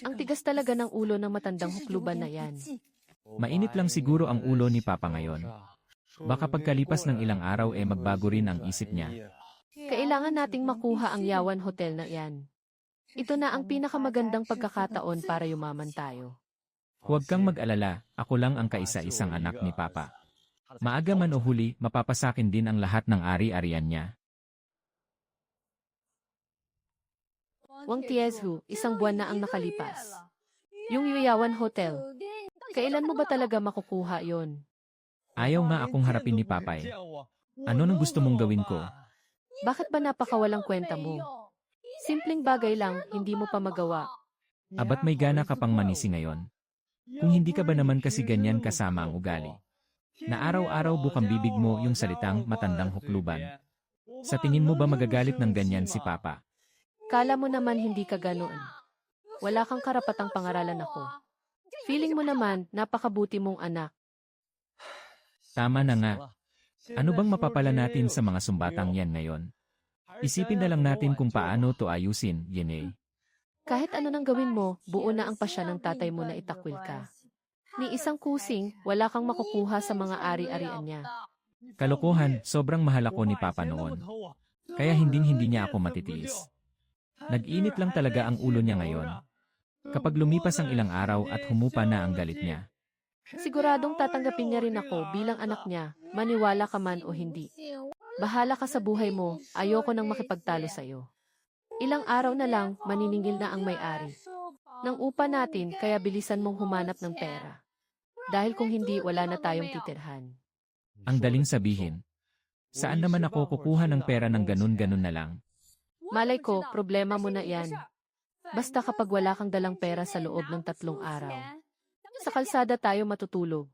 Ang tigas talaga ng ulo ng matandang hukluban na yan. Mainit lang siguro ang ulo ni Papa ngayon. Baka pagkalipas ng ilang araw magbago rin ang isip niya. Kailangan nating makuha ang Yawan Hotel na yan. Ito na ang pinakamagandang pagkakataon para yumaman tayo. Huwag kang mag-alala, ako lang ang kaisa-isang anak ni Papa. Maaga man o huli, mapapasakin din ang lahat ng ari-arian niya. Wang Tiezhu, isang buwan na ang nakalipas. Yung Yawan Hotel, kailan mo ba talaga makukuha yon? Ayaw nga akong harapin ni Papa Ano nang gusto mong gawin ko? Bakit ba napakawalang kwenta mo? Simpleng bagay lang, hindi mo pa magawa. Abat may gana ka pang manisi ngayon. Kung hindi ka ba naman kasi ganyan kasama ang ugali. Na araw-araw bukang bibig mo yung salitang matandang hukluban. Sa tingin mo ba magagalit ng ganyan si Papa? Kala mo naman hindi ka ganoon. Wala kang karapatang pangaralan ako. Feeling mo naman, napakabuti mong anak. Tama na nga. Ano bang mapapala natin sa mga sumbatang yan ngayon? Isipin na lang natin kung paano to ayusin, Yenay. Kahit ano nang gawin mo, buo na ang pasya ng tatay mo na itakwil ka. Ni isang kusing, wala kang makukuha sa mga ari-arian niya. Kalokohan, sobrang mahal ako ni Papa noon. Kaya hindi niya ako matitiis. Nag-init lang talaga ang ulo niya ngayon. Kapag lumipas ang ilang araw at humupa na ang galit niya. Siguradong tatanggapin niya rin ako bilang anak niya, maniwala ka man o hindi. Bahala ka sa buhay mo, ayoko nang makipagtalo sa'yo. Ilang araw na lang, maniningil na ang may-ari. Nang upa natin, kaya bilisan mong humanap ng pera. Dahil kung hindi, wala na tayong titirhan. Ang daling sabihin. Saan naman ako kukuha ng pera ng ganun-ganun na lang? Malay ko, problema mo na yan. Basta kapag wala kang dalang pera sa loob ng 3 araw. Sa kalsada tayo matutulog.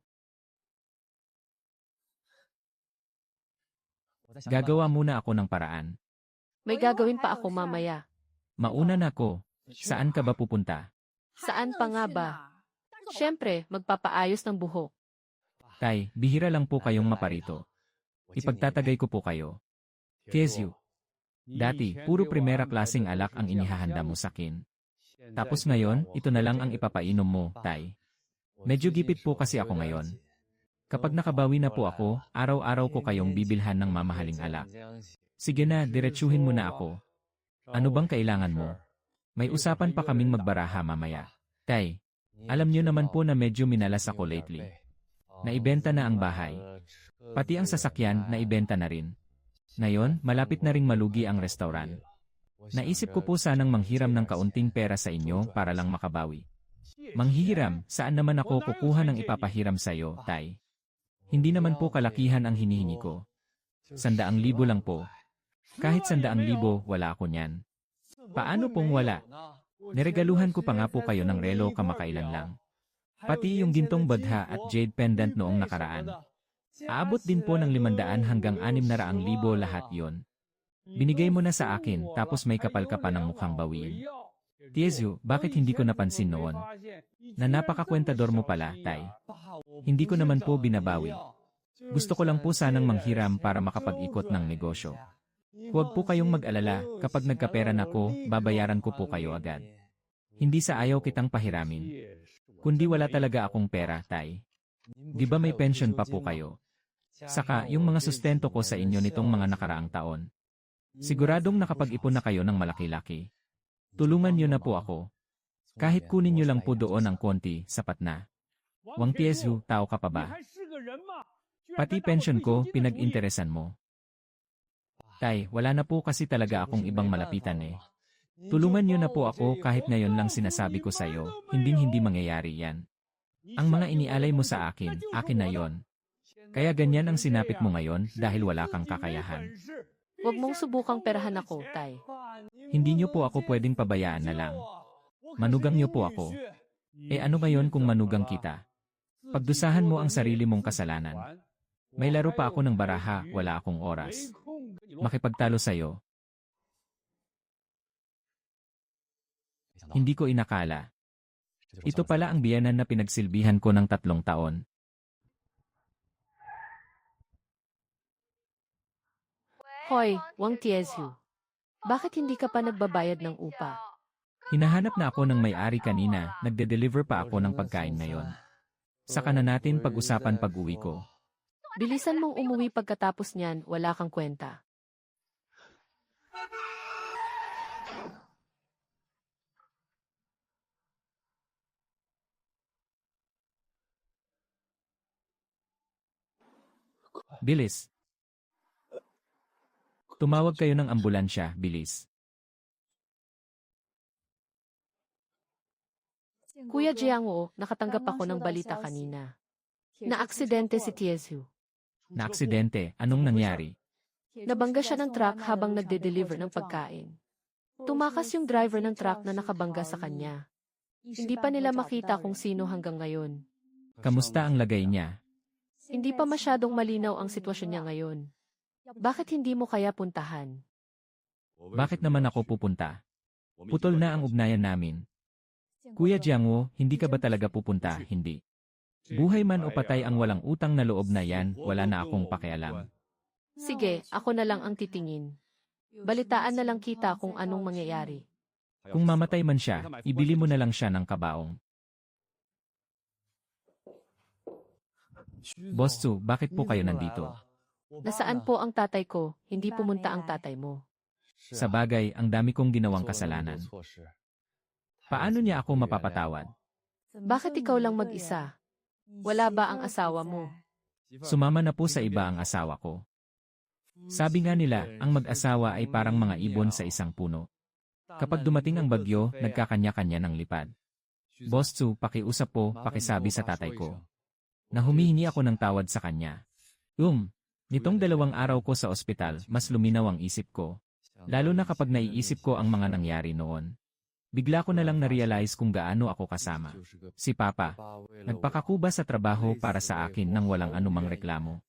Gagawa muna ako ng paraan. May gagawin pa ako mamaya. Mauna na ako. Saan ka ba pupunta? Saan pa nga ba? Siyempre, magpapaayos ng buhok. Tay, bihira lang po kayong maparito. Ipagtatagay ko po kayo. Kezyu. Dati, puro primera klaseng alak ang inihahanda mo sakin. Tapos ngayon, ito na lang ang ipapainom mo, Tay. Medyo gipit po kasi ako ngayon. Kapag nakabawi na po ako, araw-araw ko kayong bibilhan ng mamahaling alak. Sige na, diretsuhin mo na ako. Ano bang kailangan mo? May usapan pa kaming magbaraha mamaya. Tay, alam niyo naman po na medyo minalas ako lately. Naibenta na ang bahay. Pati ang sasakyan, naibenta na rin. Ngayon, malapit na ring malugi ang restaurant. Naisip ko po sanang manghiram ng kaunting pera sa inyo para lang makabawi. Manghihiram, saan naman ako kukuha ng ipapahiram sa'yo, Tay? Hindi naman po kalakihan ang hinihingi ko. 100,000 lang po. Kahit 100,000, wala ako niyan. Paano pong wala? Niregaluhan ko pa nga po kayo ng relo kamakailan lang. Pati yung gintong badha at jade pendant noong nakaraan. Aabot din po ng 500 hanggang 600,000 lahat yon. Binigay mo na sa akin tapos may kapal ka pa ng mukhang bawiin. Tiezyu, bakit hindi ko napansin noon? Na napakakwentador mo pala, Tay. Hindi ko naman po binabawi. Gusto ko lang po sanang manghiram para makapag-ikot ng negosyo. Huwag po kayong mag-alala, kapag nagkapera na ko, babayaran ko po kayo agad. Hindi sa ayaw kitang pahiramin. Kundi wala talaga akong pera, Tay. Di ba may pension pa po kayo? Saka, yung mga sustento ko sa inyo nitong mga nakaraang taon. Siguradong nakapag-ipon na kayo ng malaki-laki. Tulungan niyo na po ako. Kahit kunin niyo lang po doon ang konti, sapat na. Wang Tiezhu, tao ka pa ba? Pati pension ko, pinag-interesan mo. Tay, wala na po kasi talaga akong ibang malapitan eh. Tulungan niyo na po ako kahit ngayon lang sinasabi ko sa'yo, hinding-hindi mangyayari yan. Ang mga inialay mo sa akin, akin na yon. Kaya ganyan ang sinapit mo ngayon dahil wala kang kakayahan. Huwag mong subukang perahan ako, Tay. Hindi niyo po ako pwedeng pabayaan na lang. Manugang niyo po ako. Ano ngayon kung manugang kita? Pagdusahan mo ang sarili mong kasalanan. May laro pa ako ng baraha, wala akong oras. Makipagtalo sa'yo. Hindi ko inakala. Ito pala ang biyenan na pinagsilbihan ko ng 3 taon. Hoy, Wang Tiezhu. Bakit hindi ka pa nagbabayad ng upa? Hinahanap na ako ng may-ari kanina, nagde-deliver pa ako ng pagkain ngayon. Saka na natin pag-usapan pag-uwi ko. Bilisan mong umuwi pagkatapos niyan, wala kang kwenta. Bilis. Tumawag kayo ng ambulansya, bilis. Kuya Jiangwo, nakatanggap ako ng balita kanina. Na-aksidente si Tiezhu. Na-aksidente, anong nangyari? Nabangga siya ng truck habang nagde-deliver ng pagkain. Tumakas yung driver ng truck na nakabangga sa kanya. Hindi pa nila makita kung sino hanggang ngayon. Kamusta ang lagay niya? Hindi pa masyadong malinaw ang sitwasyon niya ngayon. Bakit hindi mo kaya puntahan? Bakit naman ako pupunta? Putol na ang ugnayan namin. Kuya Jiangwo, hindi ka ba talaga pupunta? Hindi. Buhay man o patay ang walang utang na loob na yan, wala na akong pakialam. Sige, ako na lang ang titingin. Balitaan na lang kita kung anong mangyayari. Kung mamatay man siya, ibili mo na lang siya ng kabaong. Boss Su, bakit po kayo nandito? Nasaan po ang tatay ko, hindi pumunta ang tatay mo. Sa bagay, ang dami kong ginawang kasalanan. Paano niya ako mapapatawad? Bakit ikaw lang mag-isa? Wala ba ang asawa mo? Sumama na po sa iba ang asawa ko. Sabi nga nila, ang mag-asawa ay parang mga ibon sa isang puno. Kapag dumating ang bagyo, nagkakanya-kanya ng lipad. Boss Su, pakiusap po, pakisabi sa tatay ko na humihingi ako ng tawad sa kanya. Nitong 2 araw ko sa ospital, mas luminaw ang isip ko. Lalo na kapag naiisip ko ang mga nangyari noon. Bigla ko na lang na-realize kung gaano ako kasama. Si Papa, nagpakakuba sa trabaho para sa akin nang walang anumang reklamo.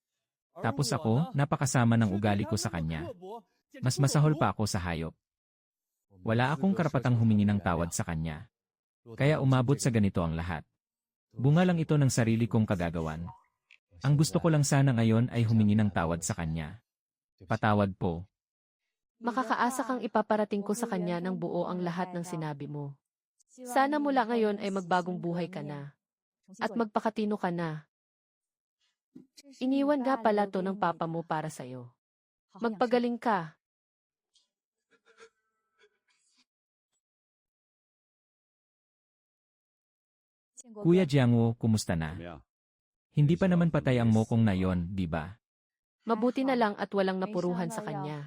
Tapos ako, napakasama ng ugali ko sa kanya. Mas masahol pa ako sa hayop. Wala akong karapatang humingi ng tawad sa kanya. Kaya umabot sa ganito ang lahat. Bunga lang ito ng sarili kong kagagawan. Ang gusto ko lang sana ngayon ay humingi ng tawad sa kanya. Patawad po. Makakaasa kang ipaparating ko sa kanya ng buo ang lahat ng sinabi mo. Sana mula ngayon ay magbagong buhay ka na. At magpakatino ka na. Iniwan nga pala to ng papa mo para sa'yo. Magpagaling ka. Kuya Jiangwo, kumusta na? Hindi pa naman patay ang mokong na yon, di ba? Mabuti na lang at walang napuruhan sa kanya.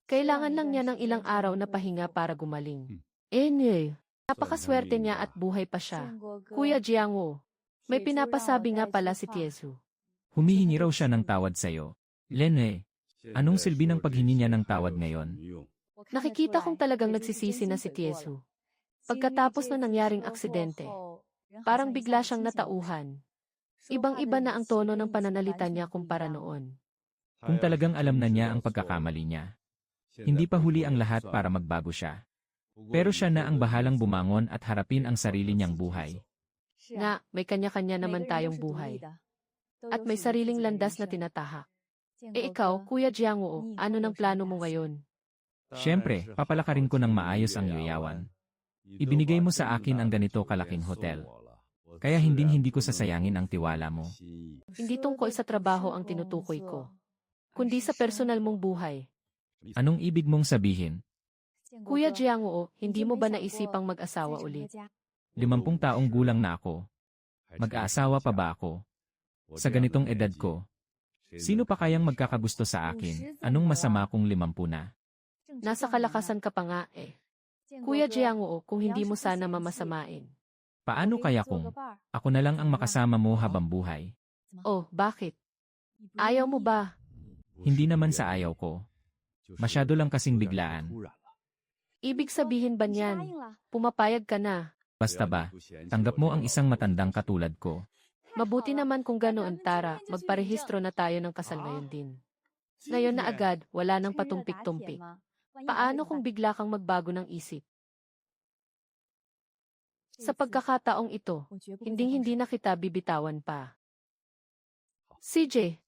Kailangan lang niya ng ilang araw na pahinga para gumaling. Napakaswerte niya at buhay pa siya. Kuya Jiangwo, may pinapasabi nga pala si Tiezhu. Humihingi raw siya ng tawad sa'yo. Lene, anong silbi ng paghingi niya ng tawad ngayon? Nakikita kong talagang nagsisisi na si Tiezhu. Pagkatapos na nangyaring aksidente, parang bigla siyang natauhan. Ibang-iba na ang tono ng pananalita niya kumpara noon. Kung talagang alam na niya ang pagkakamali niya. Hindi pa huli ang lahat para magbago siya. Pero siya na ang bahalang bumangon at harapin ang sarili niyang buhay. Nga, may kanya-kanya naman tayong buhay. At may sariling landas na tinatahak. Ikaw, Kuya Jiangwo, ano ng plano mo ngayon? Siyempre, papalakarin ko ng maayos ang Yoyawan. Ibinigay mo sa akin ang ganito kalaking hotel. Kaya hindi ko sasayangin ang tiwala mo. Hindi tungkol sa trabaho ang tinutukoy ko, kundi sa personal mong buhay. Anong ibig mong sabihin? Kuya Jiangwo, hindi mo ba naisipang mag-asawa ulit? 50 taong gulang na ako. Mag-aasawa pa ba ako? Sa ganitong edad ko. Sino pa kayang magkakagusto sa akin? Anong masama kung 50 na? Nasa kalakasan ka pa nga eh. Kuya Jiangwo, kung hindi mo sana mamasamain. Paano kaya kung ako na lang ang makasama mo habang buhay? Oh, bakit? Ayaw mo ba? Hindi naman sa ayaw ko. Masyado lang kasing biglaan. Ibig sabihin ba niyan, pumapayag ka na? Basta ba, tanggap mo ang isang matandang katulad ko. Mabuti naman kung ganoon, Tara, magparehistro na tayo ng kasal ngayon din. Ngayon na agad, wala nang patumpik-tumpik. Paano kung bigla kang magbago ng isip? Sa pagkakataong ito, hinding-hindi na kita bibitawan pa. CJ,